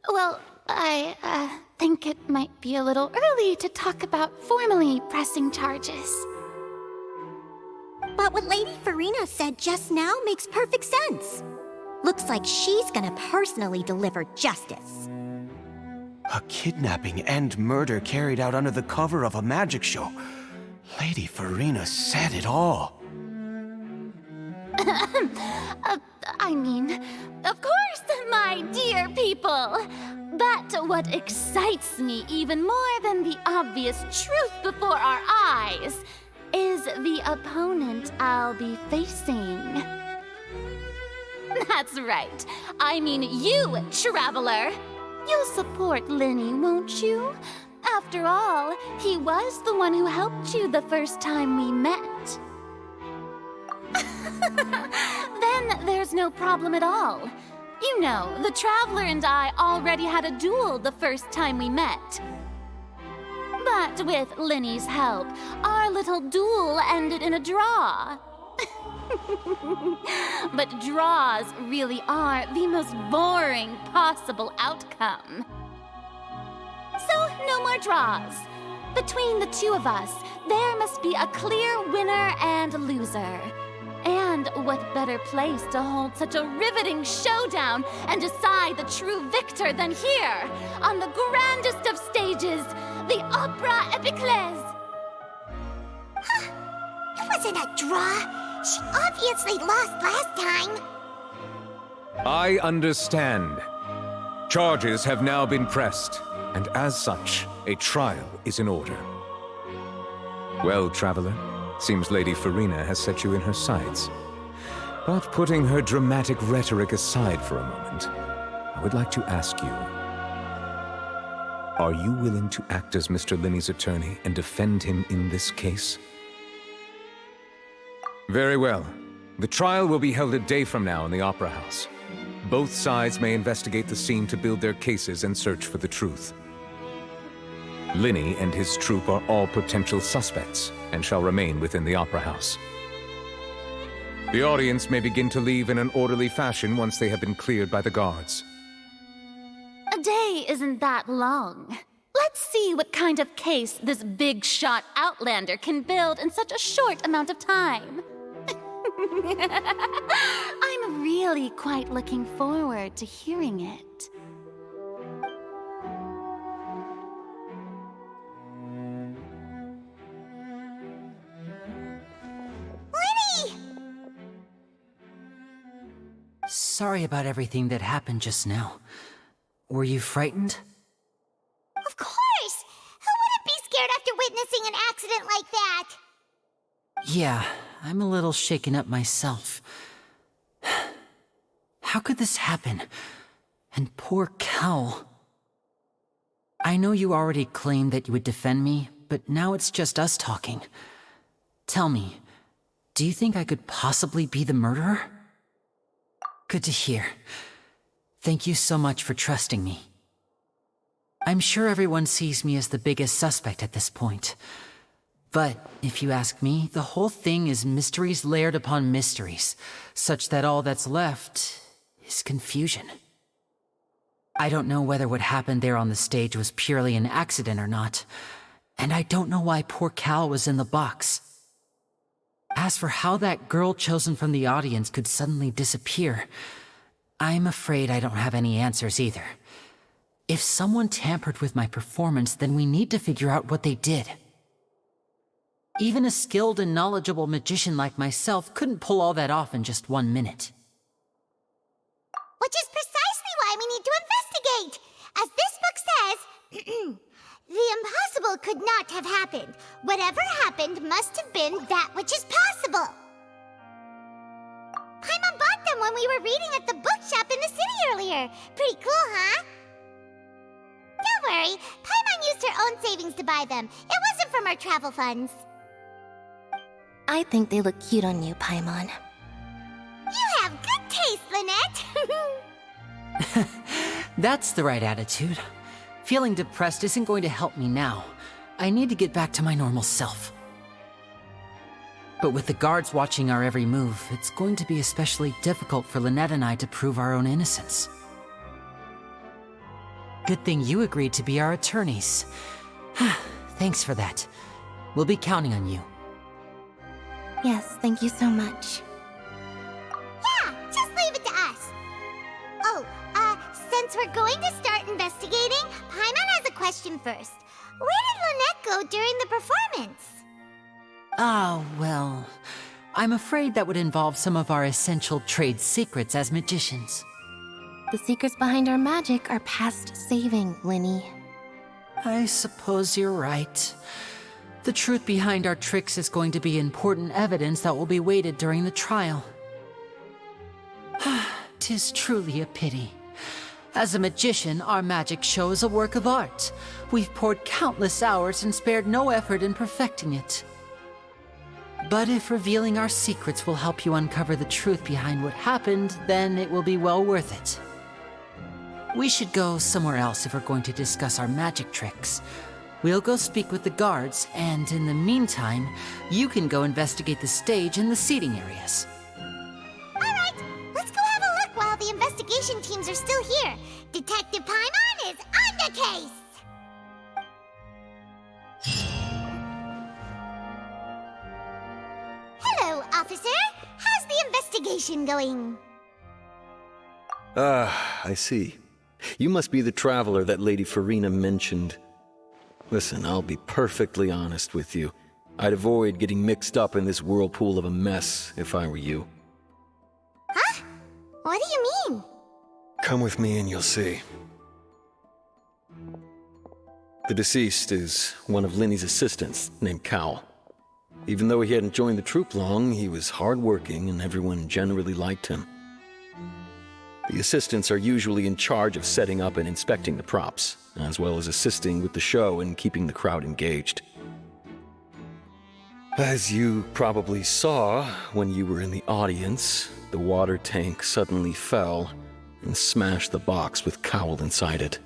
Well, I think it might be a little early to talk about formally pressing charges. But what Lady Farina said just now makes perfect sense. Looks like she's gonna personally deliver justice. A kidnapping and murder carried out under the cover of a magic show. Lady Farina said it all. I mean, of course, my dear people. But what excites me even more than the obvious truth before our eyes is the opponent I'll be facing. That's right. I mean you, Traveler. You'll support Lyney, won't you? After all, he was the one who helped you the first time we met. Then there's no problem at all. You know, the Traveler and I already had a duel the first time we met. But with Lyney's help, our little duel ended in a draw. But draws really are the most boring possible outcome. So, no more draws. Between the two of us, there must be a clear winner and loser. And what better place to hold such a riveting showdown and decide the true victor than here, on the grandest of stages, the Opera Epiclese. It wasn't a draw. She obviously lost last time. I understand. Charges have now been pressed, and as such, a trial is in order. Well, Traveler, seems Lady Farina has set you in her sights. But putting her dramatic rhetoric aside for a moment, I would like to ask you, are you willing to act as Mr. Lyney's attorney and defend him in this case? Very well. The trial will be held a day from now in the Opera House. Both sides may investigate the scene to build their cases and search for the truth. Lyney and his troupe are all potential suspects and shall remain within the Opera House. The audience may begin to leave in an orderly fashion once they have been cleared by the guards. A day isn't that long. Let's see what kind of case this big-shot outlander can build in such a short amount of time. I'm really quite looking forward to hearing it. Lyney! Sorry about everything that happened just now. Were you frightened? Of course! Who wouldn't be scared after witnessing an accident like that? Yeah, I'm a little shaken up myself. How could this happen? And poor Cal. I know you already claimed that you would defend me, but now it's just us talking. Tell me, do you think I could possibly be the murderer? Good to hear. Thank you so much for trusting me. I'm sure everyone sees me as the biggest suspect at this point. But if you ask me, the whole thing is mysteries layered upon mysteries, such that all that's left is confusion. I don't know whether what happened there on the stage was purely an accident or not, and I don't know why poor Cal was in the box. As for how that girl chosen from the audience could suddenly disappear, I'm afraid I don't have any answers either. If someone tampered with my performance, then we need to figure out what they did. Even a skilled and knowledgeable magician like myself couldn't pull all that off in just 1 minute. Which is precisely why we need to investigate! As this book says, the impossible could not have happened. Whatever happened must have been that which is possible. Paimon bought them when we were reading at the bookshop in the city earlier. Pretty cool, huh? Don't worry, Paimon used her own savings to buy them. It wasn't from our travel funds. I think they look cute on you, Paimon. You have good taste, Lynette! That's the right attitude. Feeling depressed isn't going to help me now. I need to get back to my normal self. But with the guards watching our every move, it's going to be especially difficult for Lynette and I to prove our own innocence. Good thing you agreed to be our attorneys. Thanks for that. We'll be counting on you. Yes, thank you so much. Yeah, just leave it to us. Oh, since we're going to start investigating, Paimon has a question first. Where did Lynette go during the performance? Ah, well, I'm afraid that would involve some of our essential trade secrets as magicians. The secrets behind our magic are past saving, Lyney. I suppose you're right. The truth behind our tricks is going to be important evidence that will be weighted during the trial. 'Tis truly a pity. As a magician, our magic show is a work of art. We've poured countless hours and spared no effort in perfecting it. But if revealing our secrets will help you uncover the truth behind what happened, then it will be well worth it. We should go somewhere else if we're going to discuss our magic tricks. We'll go speak with the guards, and in the meantime, you can go investigate the stage and the seating areas. Alright, let's go have a look while the investigation teams are still here. Detective Paimon is on the case! Hello, officer. How's the investigation going? I see. You must be the traveler that Lady Farina mentioned. Listen, I'll be perfectly honest with you. I'd avoid getting mixed up in this whirlpool of a mess if I were you. Huh? What do you mean? Come with me and you'll see. The deceased is one of Lyney's assistants named Cal. Even though he hadn't joined the troupe long, he was hardworking and everyone generally liked him. The assistants are usually in charge of setting up and inspecting the props, as well as assisting with the show and keeping the crowd engaged. As you probably saw when you were in the audience, the water tank suddenly fell and smashed the box with Cowl inside it.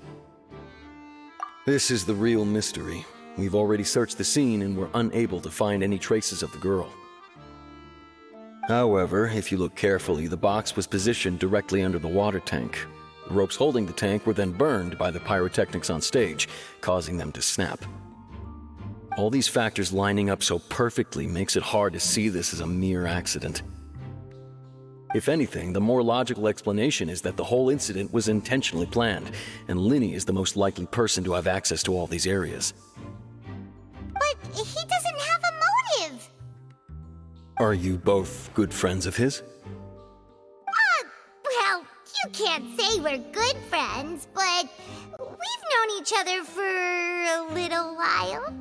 This is the real mystery. We've already searched the scene and were unable to find any traces of the girl. However, if you look carefully, the box was positioned directly under the water tank. The ropes holding the tank were then burned by the pyrotechnics on stage, causing them to snap. All these factors lining up so perfectly makes it hard to see this as a mere accident. If anything, the more logical explanation is that the whole incident was intentionally planned, and Lyney is the most likely person to have access to all these areas. But he doesn't have a motive! Are you both good friends of his? Well, you can't say we're good friends, but we've known each other for a little while.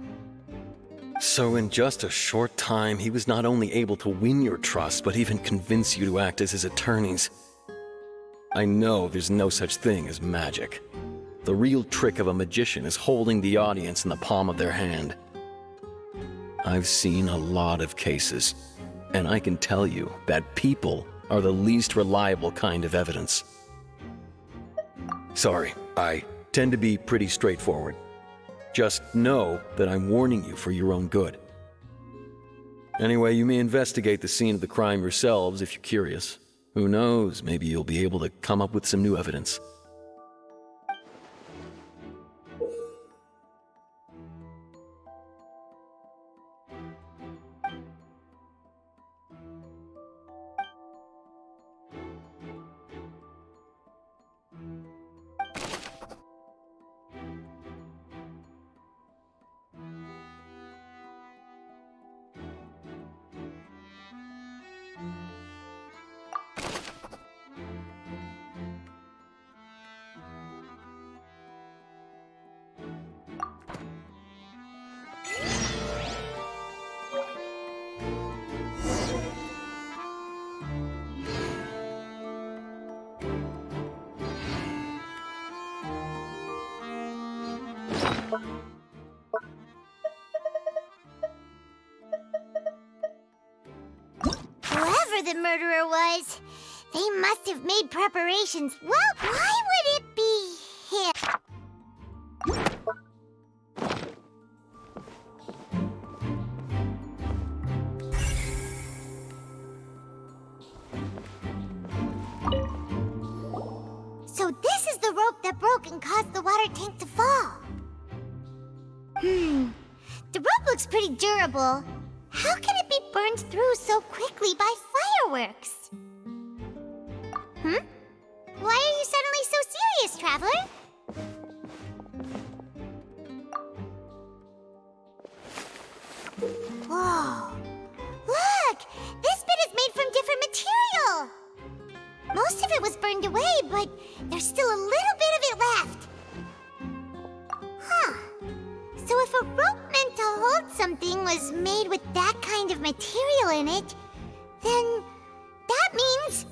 So in just a short time, he was not only able to win your trust, but even convince you to act as his attorneys. I know there's no such thing as magic. The real trick of a magician is holding the audience in the palm of their hand. I've seen a lot of cases, and I can tell you that people are the least reliable kind of evidence. Sorry, I tend to be pretty straightforward. Just know that I'm warning you for your own good. Anyway, you may investigate the scene of the crime yourselves if you're curious. Who knows, maybe you'll be able to come up with some new evidence. Whoever the murderer was, they must have made preparations. Well, why would it be him? broke and caused the water tank to fall. The rope looks pretty durable. How can it be burned through so quickly by fireworks? Why are you suddenly so serious, Traveler? Whoa! Look! This bit is made from different material! Most of it was burned away, but there's still a little bit of it left. Huh. So if a rope meant to hold something was made with that kind of material in it, then that means...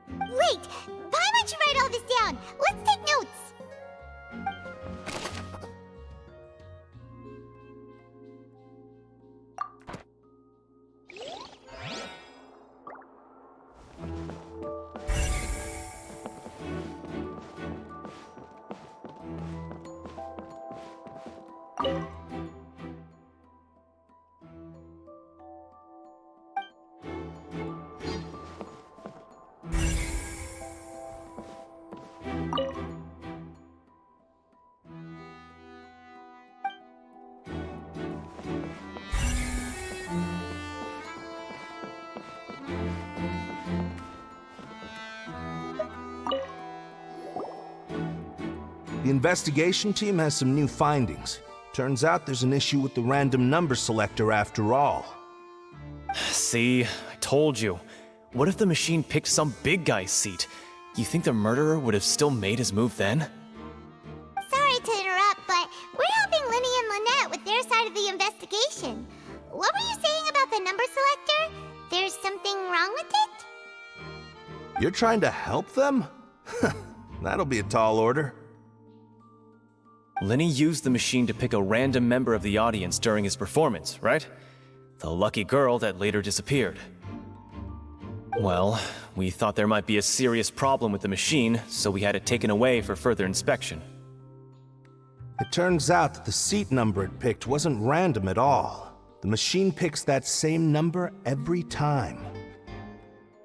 Wait! Paimon should write all this down! Let's take notes! The investigation team has some new findings. Turns out there's an issue with the random number selector after all. See, I told you. What if the machine picked some big guy's seat? You think the murderer would have still made his move then? Sorry to interrupt, but we're helping Lyney and Lynette with their side of the investigation. What were you saying about the number selector? There's something wrong with it? You're trying to help them? That'll be a tall order. Lyney used the machine to pick a random member of the audience during his performance, right? The lucky girl that later disappeared. Well, we thought there might be a serious problem with the machine, so we had it taken away for further inspection. It turns out that the seat number it picked wasn't random at all. The machine picks that same number every time.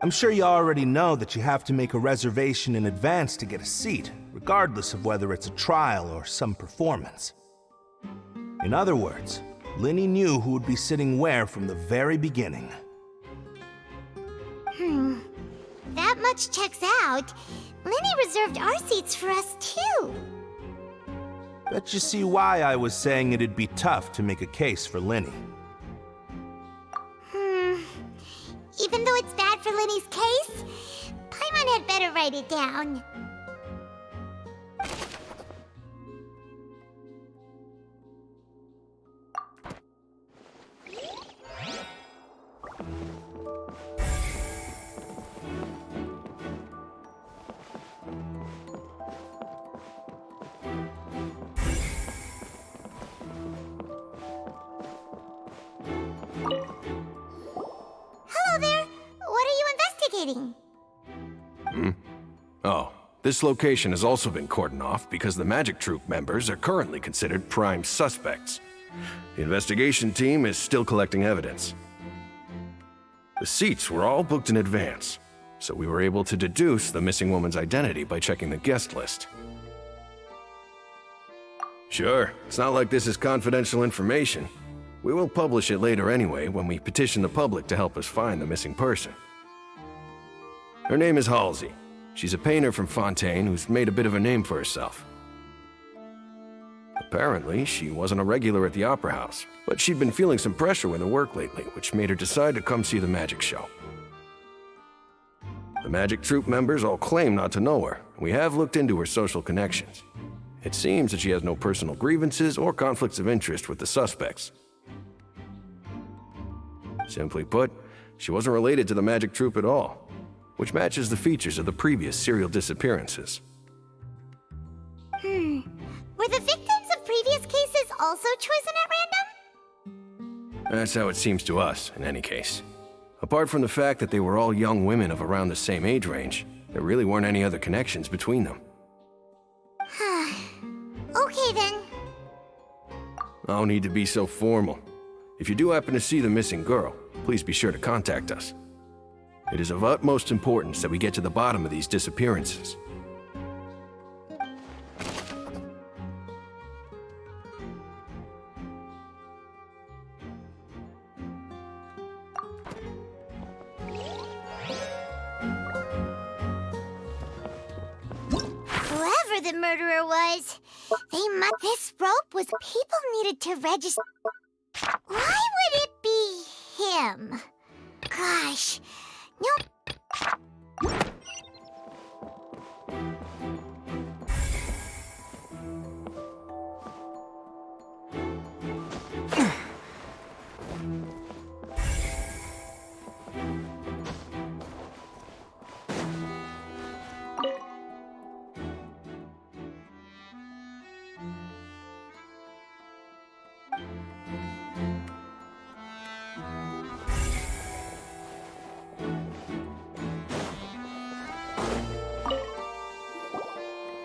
I'm sure you already know that you have to make a reservation in advance to get a seat, regardless of whether it's a trial or some performance. In other words, Lyney knew who would be sitting where from the very beginning. That much checks out. Lyney reserved our seats for us, too. Bet you see why I was saying it'd be tough to make a case for Lyney. Even though it's bad for Lyney's case, Paimon had better write it down. Hello there. What are you investigating? Oh, this location has also been cordoned off because the Magic Troupe members are currently considered prime suspects. The investigation team is still collecting evidence. The seats were all booked in advance, so we were able to deduce the missing woman's identity by checking the guest list. Sure, it's not like this is confidential information. We will publish it later anyway when we petition the public to help us find the missing person. Her name is Halsey. She's a painter from Fontaine who's made a bit of a name for herself. Apparently, she wasn't a regular at the Opera House, but she'd been feeling some pressure with her work lately, which made her decide to come see the magic show. The Magic Troupe members all claim not to know her, and we have looked into her social connections. It seems that she has no personal grievances or conflicts of interest with the suspects. Simply put, she wasn't related to the Magic Troupe at all, which matches the features of the previous serial disappearances. Were the victims of previous cases also chosen at random? That's how it seems to us, in any case. Apart from the fact that they were all young women of around the same age range, there really weren't any other connections between them. Okay then. No need to be so formal. If you do happen to see the missing girl, please be sure to contact us. It is of utmost importance that we get to the bottom of these disappearances. the murderer was. This rope was people needed to register. Why would it be him? Gosh. Nope.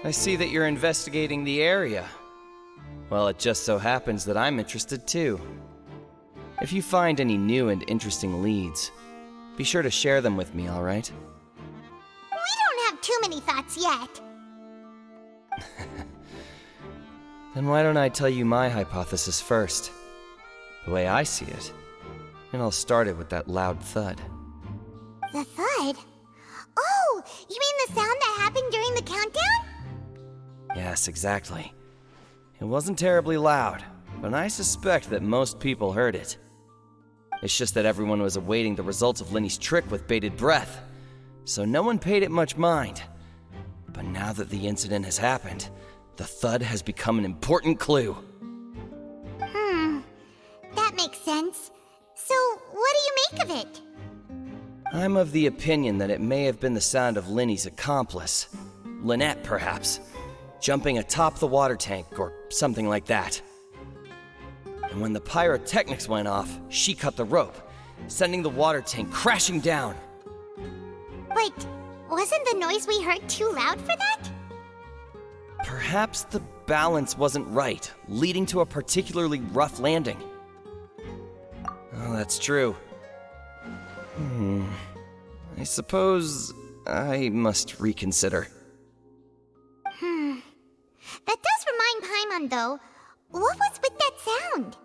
I see that you're investigating the area. Well, it just so happens that I'm interested too. If you find any new and interesting leads, be sure to share them with me, all right? We don't have too many thoughts yet. Then why don't I tell you my hypothesis first? The way I see it. And I'll start it with that loud thud. The thud? Oh, you mean the sound that happened during the countdown? Yes, exactly. It wasn't terribly loud, but I suspect that most people heard it. It's just that everyone was awaiting the results of Lyney's trick with bated breath, so no one paid it much mind. But now that the incident has happened, the thud has become an important clue. That makes sense. So, what do you make of it? I'm of the opinion that it may have been the sound of Lyney's accomplice. Lynette, perhaps. Jumping atop the water tank, or something like that. And when the pyrotechnics went off, she cut the rope, sending the water tank crashing down. But wasn't the noise we heard too loud for that? Perhaps the balance wasn't right, leading to a particularly rough landing. Oh, that's true. I suppose I must reconsider. That does remind Paimon, though. What was with that sound?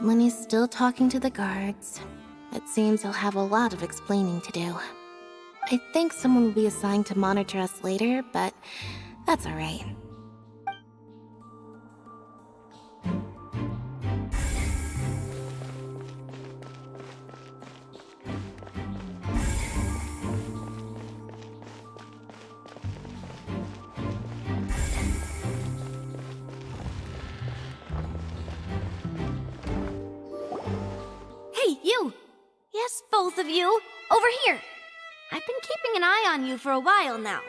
Lyney's still talking to the guards. It seems he'll have a lot of explaining to do. I think someone will be assigned to monitor us later, but that's alright. Hey, you! Yes, both of you! Over here! I've been keeping an eye on you for a while now.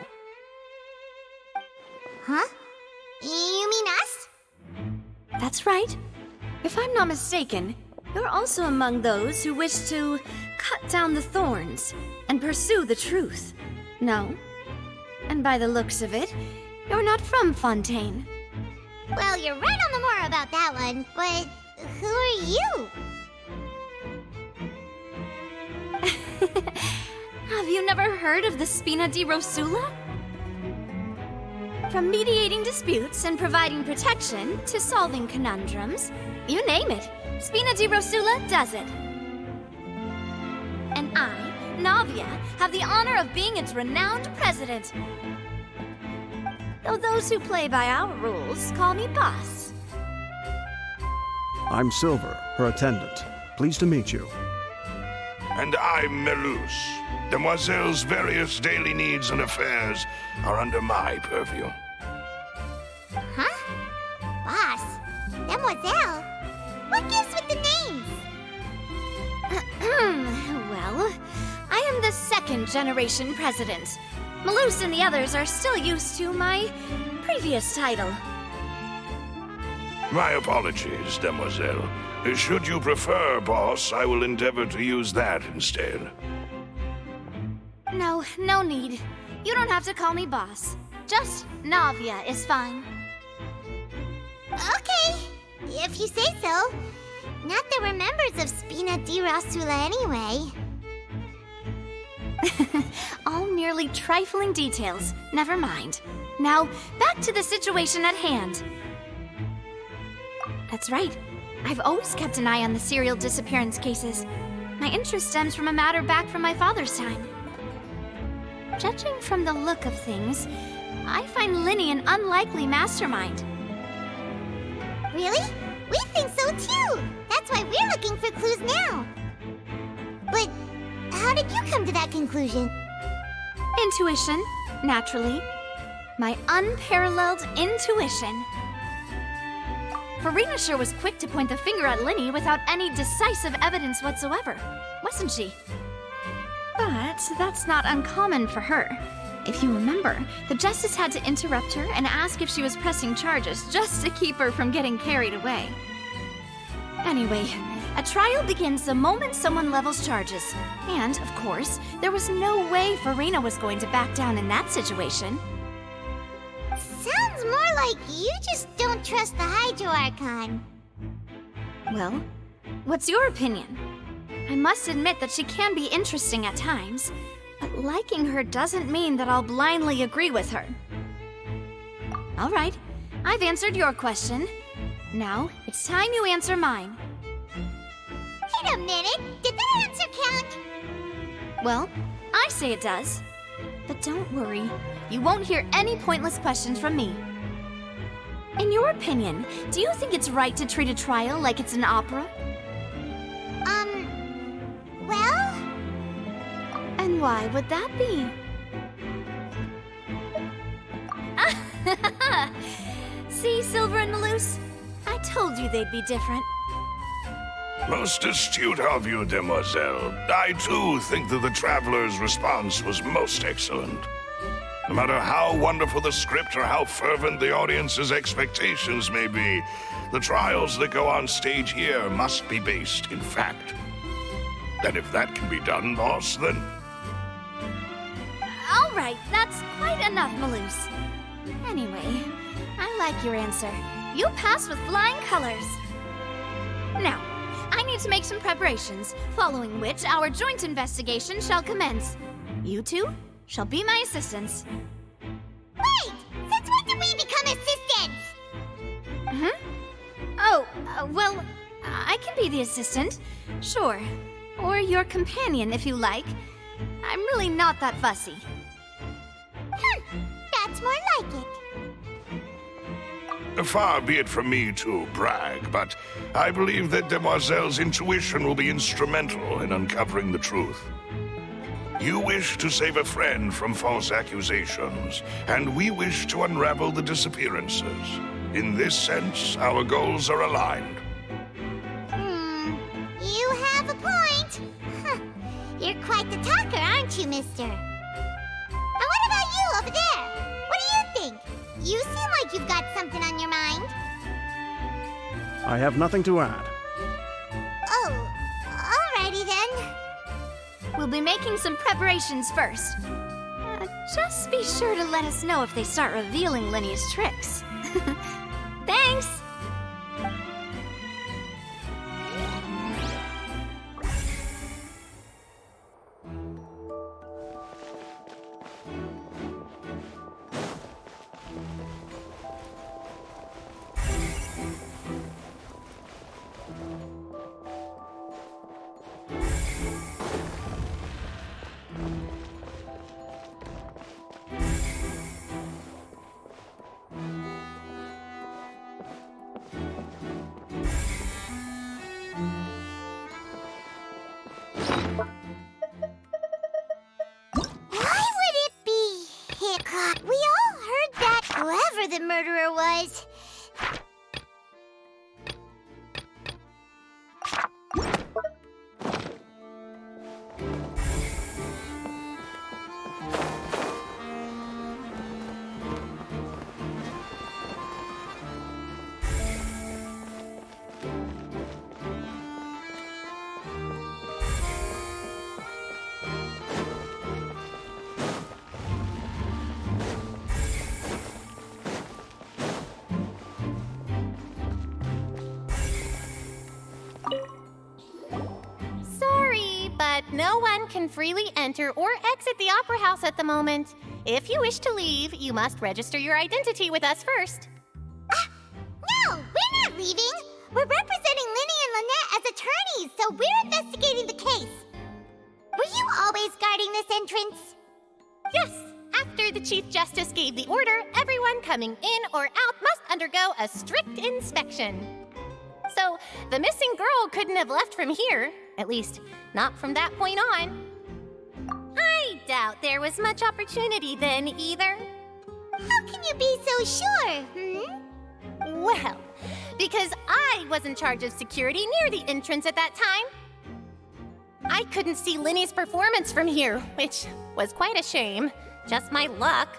Huh? You mean us? That's right. If I'm not mistaken, you're also among those who wish to cut down the thorns and pursue the truth. No? And by the looks of it, you're not from Fontaine. Well, you're right on the more about that one, but who are you? Have you never heard of the Spina di Rosula? From mediating disputes and providing protection to solving conundrums, you name it, Spina di Rosula does it. And I, Navia, have the honor of being its renowned president. Though those who play by our rules call me boss. I'm Silver, her attendant. Pleased to meet you. And I'm Melus. Demoiselle's various daily needs and affairs are under my purview. Huh? Boss? Demoiselle? What gives with the names? Well, second-generation president. Maloose and the others are still used to my previous title. My apologies, demoiselle. Should you prefer, boss, I will endeavor to use that instead. No, no need. You don't have to call me boss. Just Navia is fine. Okay, if you say so. Not that we're members of Spina di Rasula anyway. All merely trifling details. Never mind. Now, back to the situation at hand. That's right. I've always kept an eye on the serial disappearance cases. My interest stems from a matter back from my father's time. Judging from the look of things, I find Lyney an unlikely mastermind. Really? We think so too! That's why we're looking for clues now. But how did you come to that conclusion? Intuition, naturally. My unparalleled intuition. Farina sure was quick to point the finger at Lyney without any decisive evidence whatsoever, wasn't she? But that's not uncommon for her. If you remember, the justice had to interrupt her and ask if she was pressing charges just to keep her from getting carried away. Anyway, a trial begins the moment someone levels charges. And, of course, there was no way Farina was going to back down in that situation. Sounds more like you just don't trust the Hydro Archon. Well, what's your opinion? I must admit that she can be interesting at times, but liking her doesn't mean that I'll blindly agree with her. All right, I've answered your question. Now, it's time you answer mine. Wait a minute, did that answer count? Well, I say it does. But don't worry, you won't hear any pointless questions from me. In your opinion, do you think it's right to treat a trial like it's an opera? Well? And why would that be? See, Silver and Maloose? I told you they'd be different. Most astute of you, demoiselle. I too think that the traveler's response was most excellent. No matter how wonderful the script or how fervent the audience's expectations may be, the trials that go on stage here must be based in fact. And if that can be done, boss, then... All right, that's quite enough, Maloose. Anyway, I like your answer. You pass with flying colors. Now, I need to make some preparations, following which our joint investigation shall commence. You two shall be my assistants. Wait! Since when did we become assistants? Oh, well, I can be the assistant, sure. Or your companion, if you like. I'm really not that fussy. That's more like it. Far be it from me to brag, but I believe that Demoiselle's intuition will be instrumental in uncovering the truth. You wish to save a friend from false accusations, and we wish to unravel the disappearances. In this sense, our goals are aligned. You have a point. You're quite the talker, aren't you, mister? And what about you over there? What do you think? You seem like you've got something on your mind. I have nothing to add. Oh, alrighty then. We'll be making some preparations first. Just be sure to let us know if they start revealing Lyney's tricks. Thanks! Whoever the murderer was. no one can freely enter or exit the Opera House at the moment. If you wish to leave, you must register your identity with us first. No, we're not leaving. We're representing Lyney and Lynette as attorneys, so we're investigating the case. Were you always guarding this entrance? Yes. After the Chief Justice gave the order, everyone coming in or out must undergo a strict inspection. So, the missing girl couldn't have left from here. At least, not from that point on. I doubt there was much opportunity then, either. How can you be so sure, Well, because I was in charge of security near the entrance at that time. I couldn't see Lyney's performance from here, which was quite a shame. Just my luck.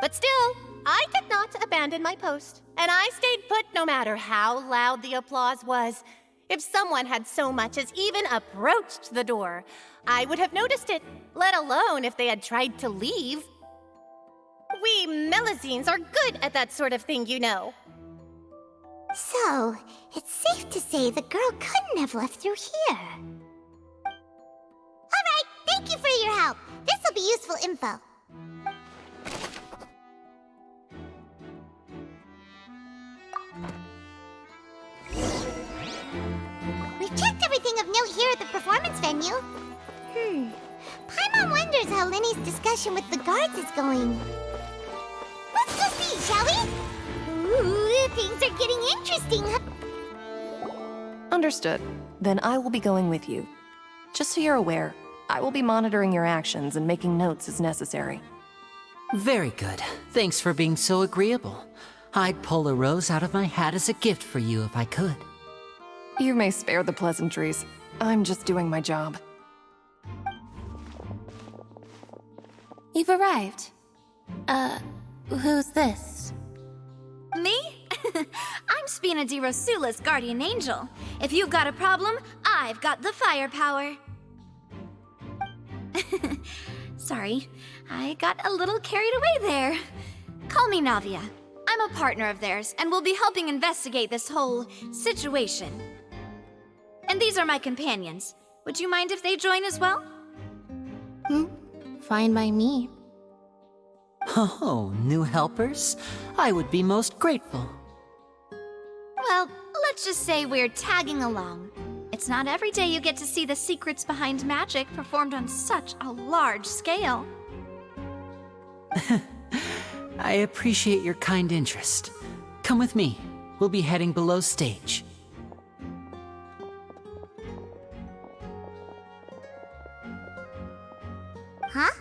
But still, I did not abandon my post, and I stayed put no matter how loud the applause was. If someone had so much as even approached the door, I would have noticed it, let alone if they had tried to leave. We Melusines are good at that sort of thing, you know. So, it's safe to say the girl couldn't have left through here. All right, thank you for your help. This will be useful info. We've checked everything of note here at the performance venue. Paimon wonders how Lyney's discussion with the guards is going. Let's go see, shall we? Ooh, things are getting interesting. Understood. Then I will be going with you. Just so you're aware, I will be monitoring your actions and making notes as necessary. Very good. Thanks for being so agreeable. I'd pull a rose out of my hat as a gift for you if I could. You may spare the pleasantries. I'm just doing my job. You've arrived. Who's this? Me? I'm Spina di Rosula's guardian angel. If you've got a problem, I've got the firepower. Sorry, I got a little carried away there. Call me Navia. I'm a partner of theirs, and will be helping investigate this whole situation. And these are my companions. Would you mind if they join as well? Fine by me. Oh, new helpers? I would be most grateful. Well, let's just say we're tagging along. It's not every day you get to see the secrets behind magic performed on such a large scale. I appreciate your kind interest. Come with me. We'll be heading below stage. Huh?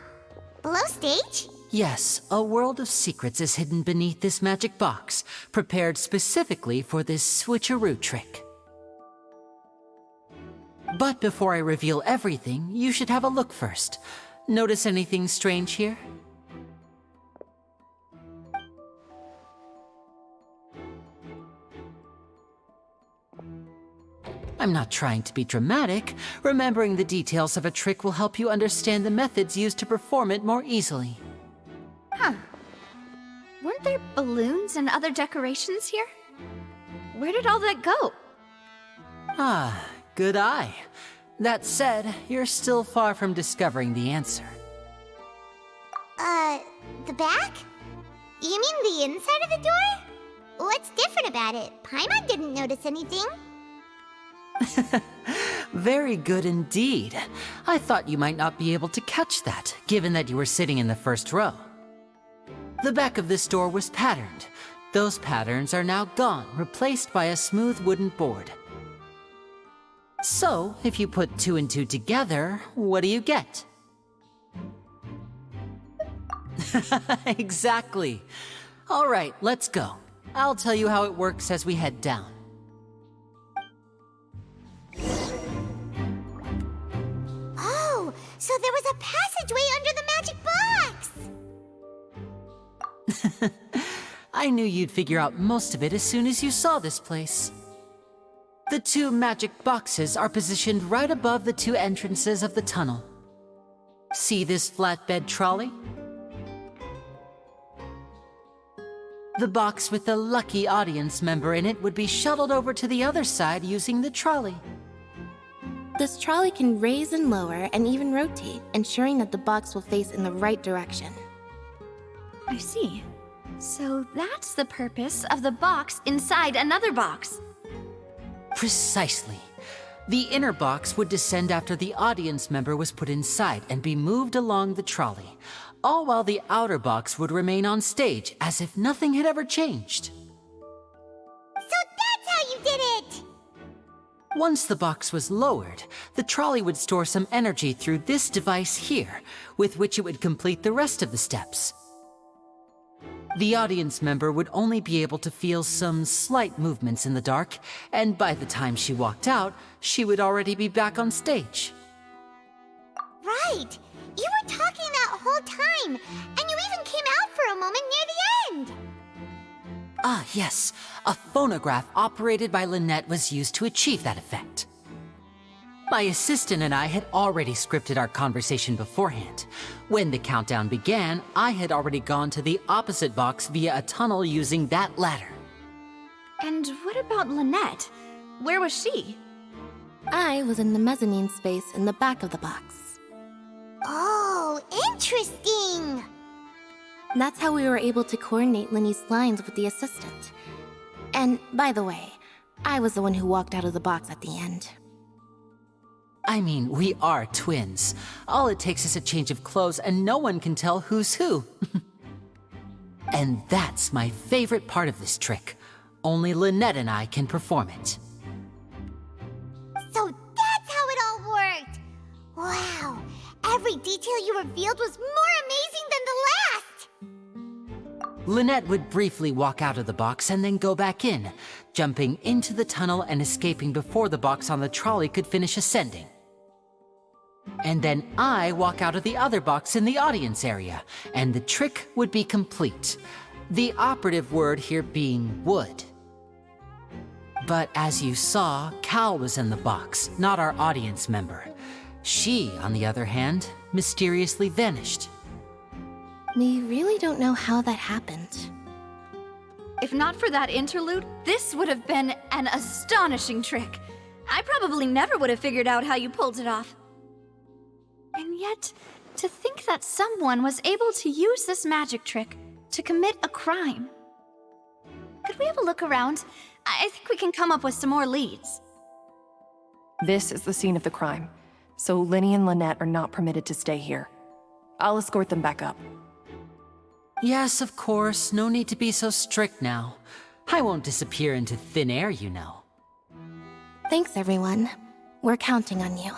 Below stage? Yes, a world of secrets is hidden beneath this magic box, prepared specifically for this switcheroo trick. But before I reveal everything, you should have a look first. Notice anything strange here? I'm not trying to be dramatic. Remembering the details of a trick will help you understand the methods used to perform it more easily. Huh. Weren't there balloons and other decorations here? Where did all that go? Ah, good eye. That said, you're still far from discovering the answer. The back? You mean the inside of the door? What's different about it? Paimon didn't notice anything. Very good indeed. I thought you might not be able to catch that, given that you were sitting in the first row. The back of this door was patterned. Those patterns are now gone, replaced by a smooth wooden board. So, if you put 2 and 2 together, what do you get? Exactly. All right, let's go. I'll tell you how it works as we head down. Oh, so there was a passageway under the magic box! I knew you'd figure out most of it as soon as you saw this place. The 2 magic boxes are positioned right above the 2 entrances of the tunnel. See this flatbed trolley? The box with the lucky audience member in it would be shuttled over to the other side using the trolley. This trolley can raise and lower and even rotate, ensuring that the box will face in the right direction. I see. So that's the purpose of the box inside another box. Precisely. The inner box would descend after the audience member was put inside and be moved along the trolley, all while the outer box would remain on stage as if nothing had ever changed. So that's how you did it! Once the box was lowered, the trolley would store some energy through this device here, with which it would complete the rest of the steps. The audience member would only be able to feel some slight movements in the dark, and by the time she walked out, she would already be back on stage. Right! You were talking that whole time, and you even came out for a moment near the end! Ah, yes. A phonograph operated by Lynette was used to achieve that effect. My assistant and I had already scripted our conversation beforehand. When the countdown began, I had already gone to the opposite box via a tunnel using that ladder. And what about Lynette? Where was she? I was in the mezzanine space in the back of the box. Oh, interesting! That's how we were able to coordinate Lyney's lines with the assistant. And, by the way, I was the one who walked out of the box at the end. I mean, we are twins. All it takes is a change of clothes and no one can tell who's who. And that's my favorite part of this trick. Only Lynette and I can perform it. So that's how it all worked! Wow! Every detail you revealed was more amazing than the last! Lynette would briefly walk out of the box and then go back in, jumping into the tunnel and escaping before the box on the trolley could finish ascending. And then I walk out of the other box in the audience area, and the trick would be complete. The operative word here being would. But as you saw, Cal was in the box, not our audience member. She, on the other hand, mysteriously vanished. We really don't know how that happened. If not for that interlude, this would have been an astonishing trick. I probably never would have figured out how you pulled it off. And yet, to think that someone was able to use this magic trick to commit a crime. Could we have a look around? I think we can come up with some more leads. This is the scene of the crime, so Lyney and Lynette are not permitted to stay here. I'll escort them back up. Yes, of course. No need to be so strict now. I won't disappear into thin air, you know. Thanks, everyone. We're counting on you.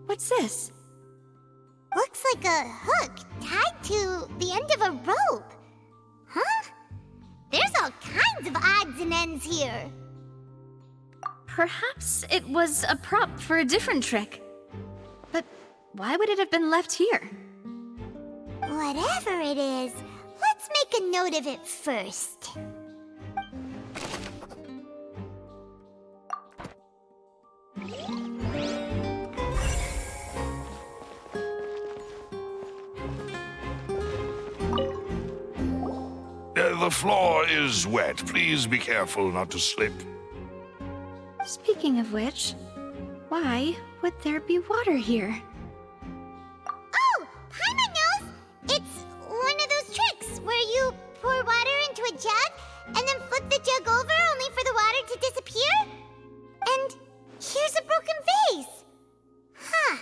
What's this? Looks like a hook tied to the end of a rope. Huh? There's all kinds of odds and ends here. Perhaps it was a prop for a different trick. But why would it have been left here? Whatever it is, let's make a note of it first. The floor is wet. Please be careful not to slip. Speaking of which, why would there be water here? Oh, Paimon knows! It's one of those tricks where you pour water into a jug and then flip the jug over only for the water to disappear? And here's a broken vase. Huh.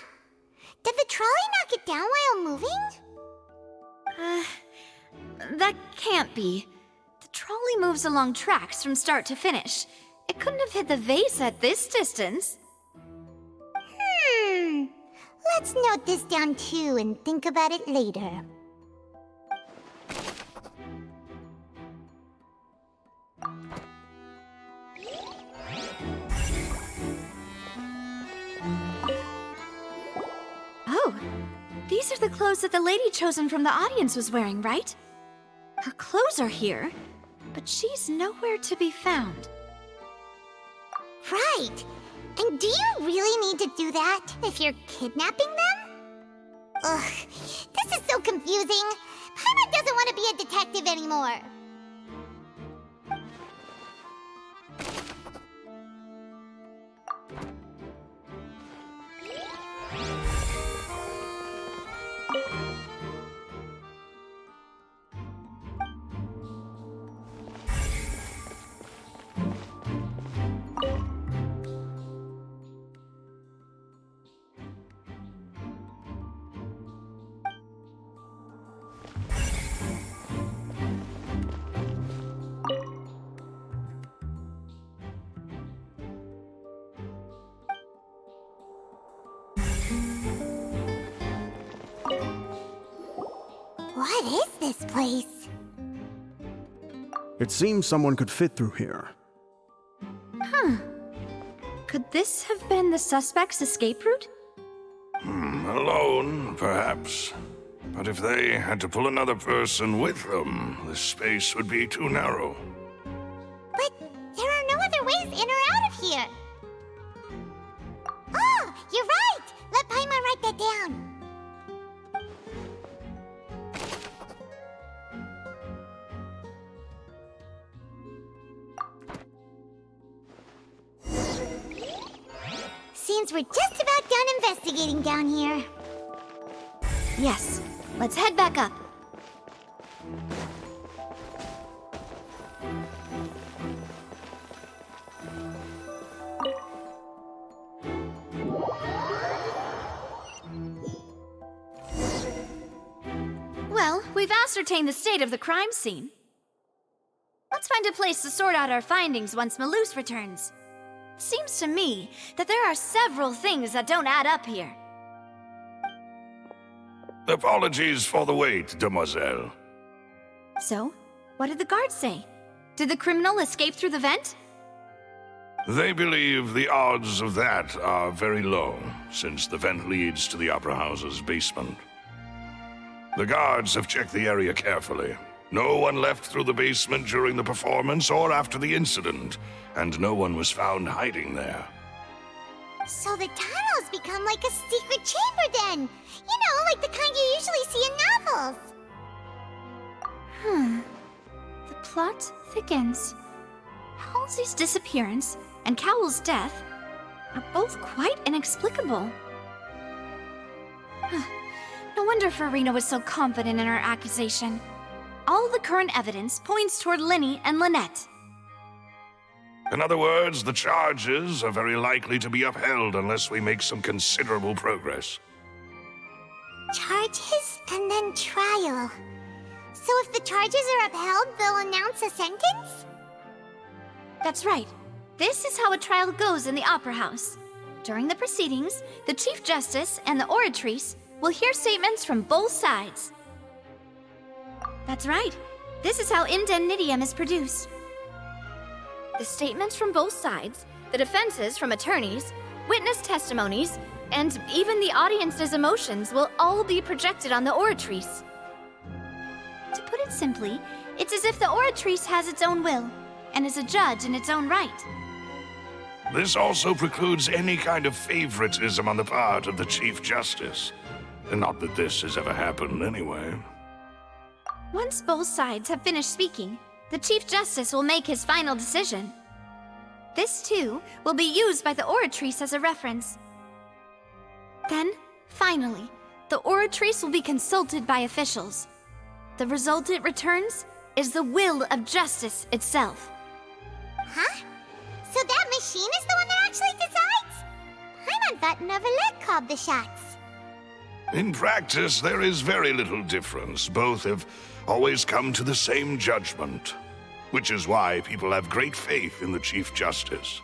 Did the trolley knock it down while moving? That can't be. The trolley moves along tracks from start to finish. It couldn't have hit the vase at this distance. Let's note this down too and think about it later. Oh, these are the clothes that the lady chosen from the audience was wearing, right? Her clothes are here, but she's nowhere to be found. Right. And do you really need to do that if you're kidnapping them? Ugh, this is so confusing. Paimon doesn't want to be a detective anymore. What is this place? It seems someone could fit through here. Huh. Could this have been the suspect's escape route? Alone, perhaps. But if they had to pull another person with them, the space would be too narrow. But there are no other ways in or out of here. Oh, you're right! Let Paimon write that down. Seems we're just about done investigating down here. Yes, let's head back up. Well, we've ascertained the state of the crime scene. Let's find a place to sort out our findings once Malouse returns. Seems to me that there are several things that don't add up here. Apologies for the wait, demoiselle. So, what did the guards say? Did the criminal escape through the vent? They believe the odds of that are very low, since the vent leads to the Opera House's basement. The guards have checked the area carefully. No one left through the basement during the performance or after the incident, and no one was found hiding there. So the tunnels become like a secret chamber then! You know, like the kind you usually see in novels! The plot thickens. Halsey's disappearance and Cowell's death are both quite inexplicable. No wonder Farina was so confident in her accusation. All the current evidence points toward Lyney and Lynette. In other words, the charges are very likely to be upheld unless we make some considerable progress. Charges and then trial. So if the charges are upheld, they'll announce a sentence? That's right. This is how a trial goes in the Opera House. During the proceedings, the Chief Justice and the Oratrice will hear statements from both sides. That's right. This is how indemnitium is produced. The statements from both sides, the defenses from attorneys, witness testimonies, and even the audience's emotions will all be projected on the Oratrice. To put it simply, it's as if the Oratrice has its own will, and is a judge in its own right. This also precludes any kind of favoritism on the part of the Chief Justice. And not that this has ever happened anyway. Once both sides have finished speaking, the Chief Justice will make his final decision. This, too, will be used by the Oratrice as a reference. Then, finally, the Oratrice will be consulted by officials. The result it returns is the will of justice itself. Huh? So that machine is the one that actually decides? Paimon thought Neuvillette called the shots. In practice, there is very little difference. Both have always come to the same judgment, which is why people have great faith in the Chief Justice.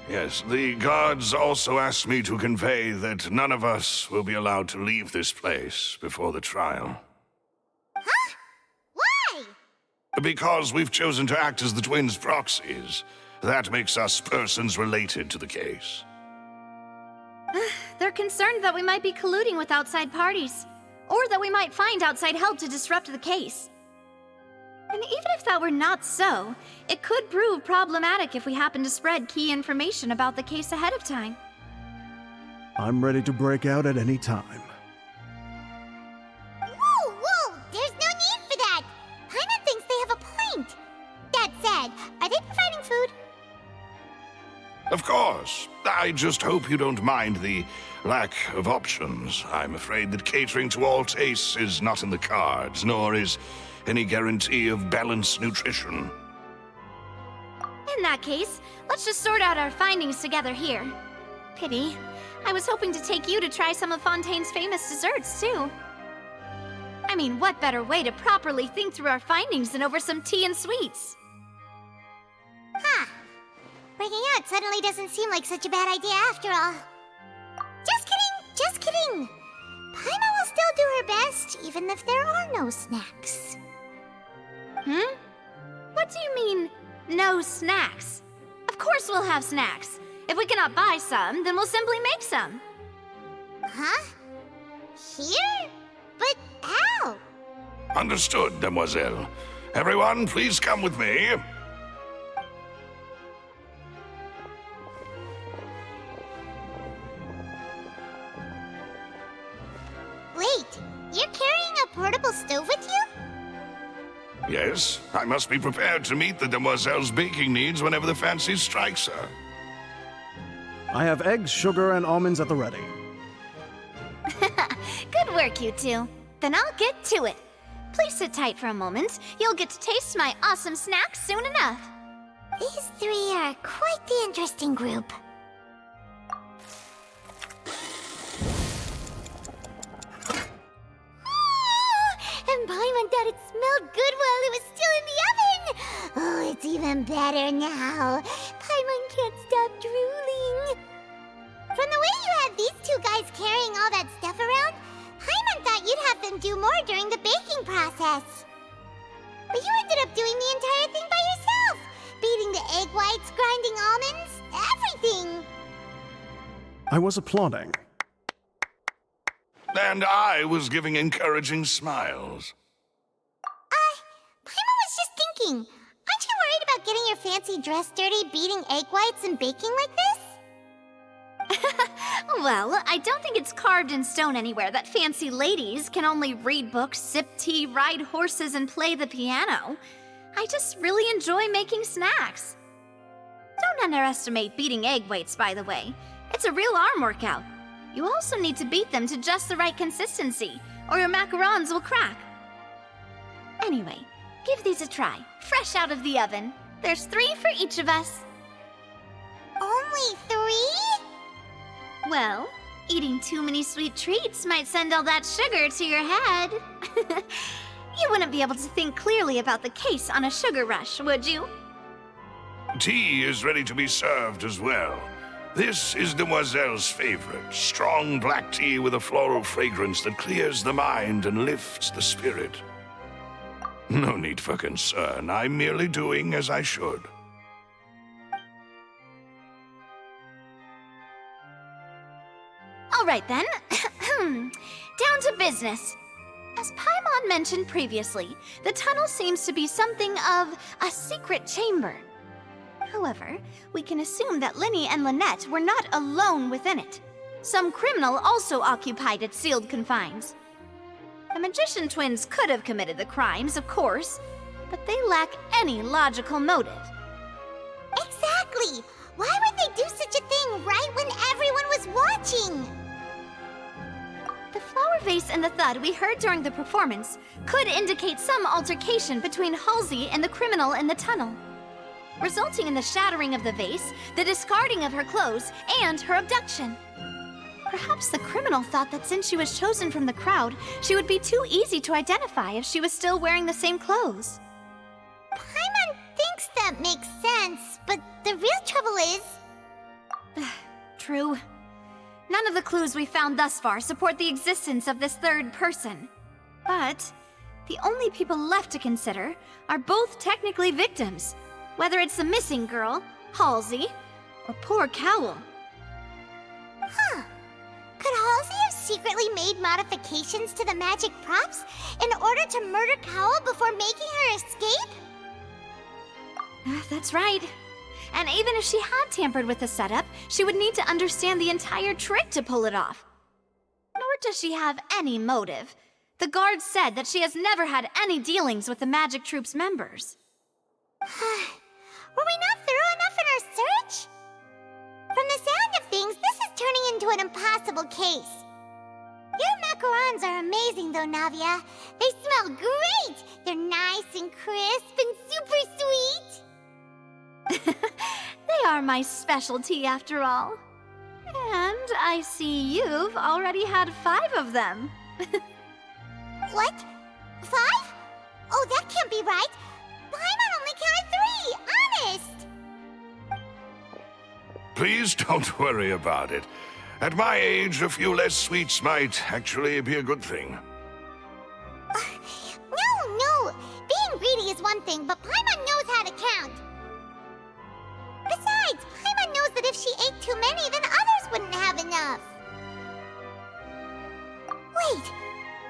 Yes, the guards also asked me to convey that none of us will be allowed to leave this place before the trial. Huh? Why? Because we've chosen to act as the twins' proxies. That makes us persons related to the case. They're concerned that we might be colluding with outside parties, or that we might find outside help to disrupt the case. And even if that were not so, it could prove problematic if we happen to spread key information about the case ahead of time. I'm ready to break out at any time. Whoa, whoa! There's no need for that! Paimon thinks they have a point! That said, are they providing food? Of course. I just hope you don't mind the lack of options. I'm afraid that catering to all tastes is not in the cards, nor is any guarantee of balanced nutrition. In that case, let's just sort out our findings together here. Pity. I was hoping to take you to try some of Fontaine's famous desserts, too. I mean, what better way to properly think through our findings than over some tea and sweets? Huh. Breaking out suddenly doesn't seem like such a bad idea after all. Just kidding! Just kidding! Paimon will still do her best, even if there are no snacks. What do you mean, no snacks? Of course we'll have snacks. If we cannot buy some, then we'll simply make some. Huh? Here? But how? Understood, demoiselle. Everyone, please come with me. Wait, you're carrying a portable stove with you? Yes, I must be prepared to meet the demoiselle's baking needs whenever the fancy strikes her. I have eggs, sugar, and almonds at the ready. Good work, you two. Then I'll get to it. Please sit tight for a moment. You'll get to taste my awesome snacks soon enough. These three are quite the interesting group. And Paimon thought it smelled good while it was still in the oven! Oh, it's even better now. Paimon can't stop drooling. From the way you had these two guys carrying all that stuff around, Paimon thought you'd have them do more during the baking process. But you ended up doing the entire thing by yourself! Beating the egg whites, grinding almonds, everything! I was applauding. And I was giving encouraging smiles. Paimon was just thinking, aren't you worried about getting your fancy dress dirty beating egg whites and baking like this? Well, I don't think it's carved in stone anywhere that fancy ladies can only read books, sip tea, ride horses, and play the piano. I just really enjoy making snacks. Don't underestimate beating egg whites, by the way. It's a real arm workout. You also need to beat them to just the right consistency, or your macarons will crack. Anyway, give these a try, fresh out of the oven. There's 3 for each of us. Only 3? Well, eating too many sweet treats might send all that sugar to your head. You wouldn't be able to think clearly about the case on a sugar rush, would you? Tea is ready to be served as well. This is Demoiselle's favorite, strong black tea with a floral fragrance that clears the mind and lifts the spirit. No need for concern. I'm merely doing as I should. All right then. Down to business. As Paimon mentioned previously, the tunnel seems to be something of a secret chamber. However, we can assume that Lyney and Lynette were not alone within it. Some criminal also occupied its sealed confines. The magician twins could have committed the crimes, of course, but they lack any logical motive. Exactly! Why would they do such a thing right when everyone was watching? The flower vase and the thud we heard during the performance could indicate some altercation between Halsey and the criminal in the tunnel, resulting in the shattering of the vase, the discarding of her clothes, and her abduction. Perhaps the criminal thought that since she was chosen from the crowd, she would be too easy to identify if she was still wearing the same clothes. Paimon thinks that makes sense, but the real trouble is... true. None of the clues we found thus far support the existence of this third person. But the only people left to consider are both technically victims, whether it's the missing girl, Halsey, or poor Cowell. Huh. Could Halsey have secretly made modifications to the magic props in order to murder Cowell before making her escape? That's right. And even if she had tampered with the setup, she would need to understand the entire trick to pull it off. Nor does she have any motive. The guard said that she has never had any dealings with the magic troop's members. Were we not thorough enough in our search? From the sound of things, this is turning into an impossible case. Your macarons are amazing though, Navia. They smell great! They're nice and crisp and super sweet! They are my specialty after all. And I see you've already had 5 of them. What? 5? Oh, that can't be right. Paimon only counted 3, honest! Please don't worry about it. At my age, a few less sweets might actually be a good thing. No. Being greedy is one thing, but Paimon knows how to count. Besides, Paimon knows that if she ate too many, then others wouldn't have enough. Wait,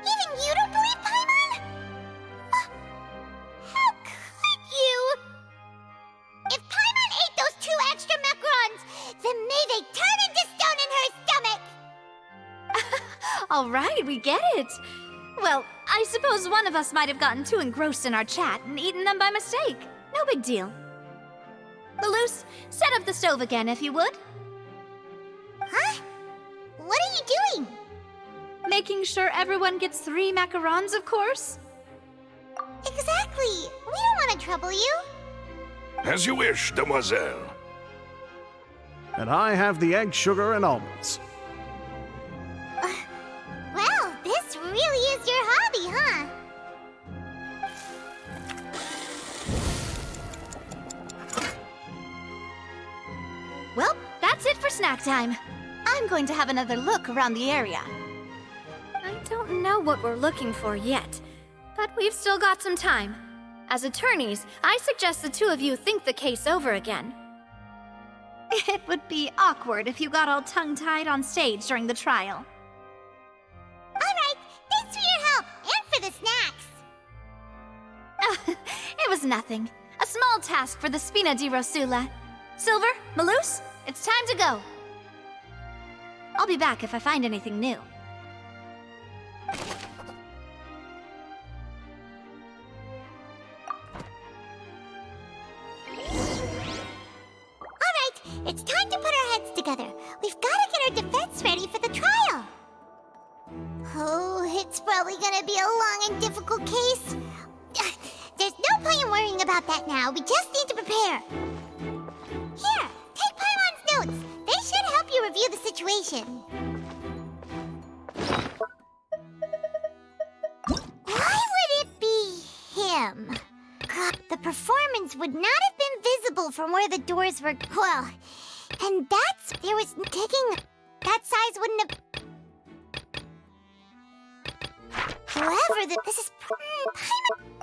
even you don't believe Paimon? How could you? If Paimon ate those 2 extra macarons, then may they turn into stone in her stomach! All right, we get it. Well, I suppose one of us might have gotten too engrossed in our chat and eaten them by mistake. No big deal. Malus, set up the stove again, if you would. Huh? What are you doing? Making sure everyone gets 3 macarons, of course. Exactly. We don't want to trouble you. As you wish, demoiselle. And I have the egg, sugar, and almonds. Well, this really is your hobby, huh? Well, that's it for snack time. I'm going to have another look around the area. I don't know what we're looking for yet, but we've still got some time. As attorneys, I suggest the 2 of you think the case over again. It would be awkward if you got all tongue-tied on stage during the trial. All right, thanks for your help, and for the snacks. It was nothing. A small task for the Spina di Rosula. Silver, Malus, it's time to go. I'll be back if I find anything new. Alright, it's time to put our heads together. We've got to get our defense ready for the trial. Oh, it's probably gonna be a long and difficult case. There's no point in worrying about that now. We just need to prepare. Here, take Paimon's notes. They should help you review the situation. Why would it be him? The performance would not have been visible from where the doors were. Well, and there was taking. That size wouldn't have. However, this is Paimon.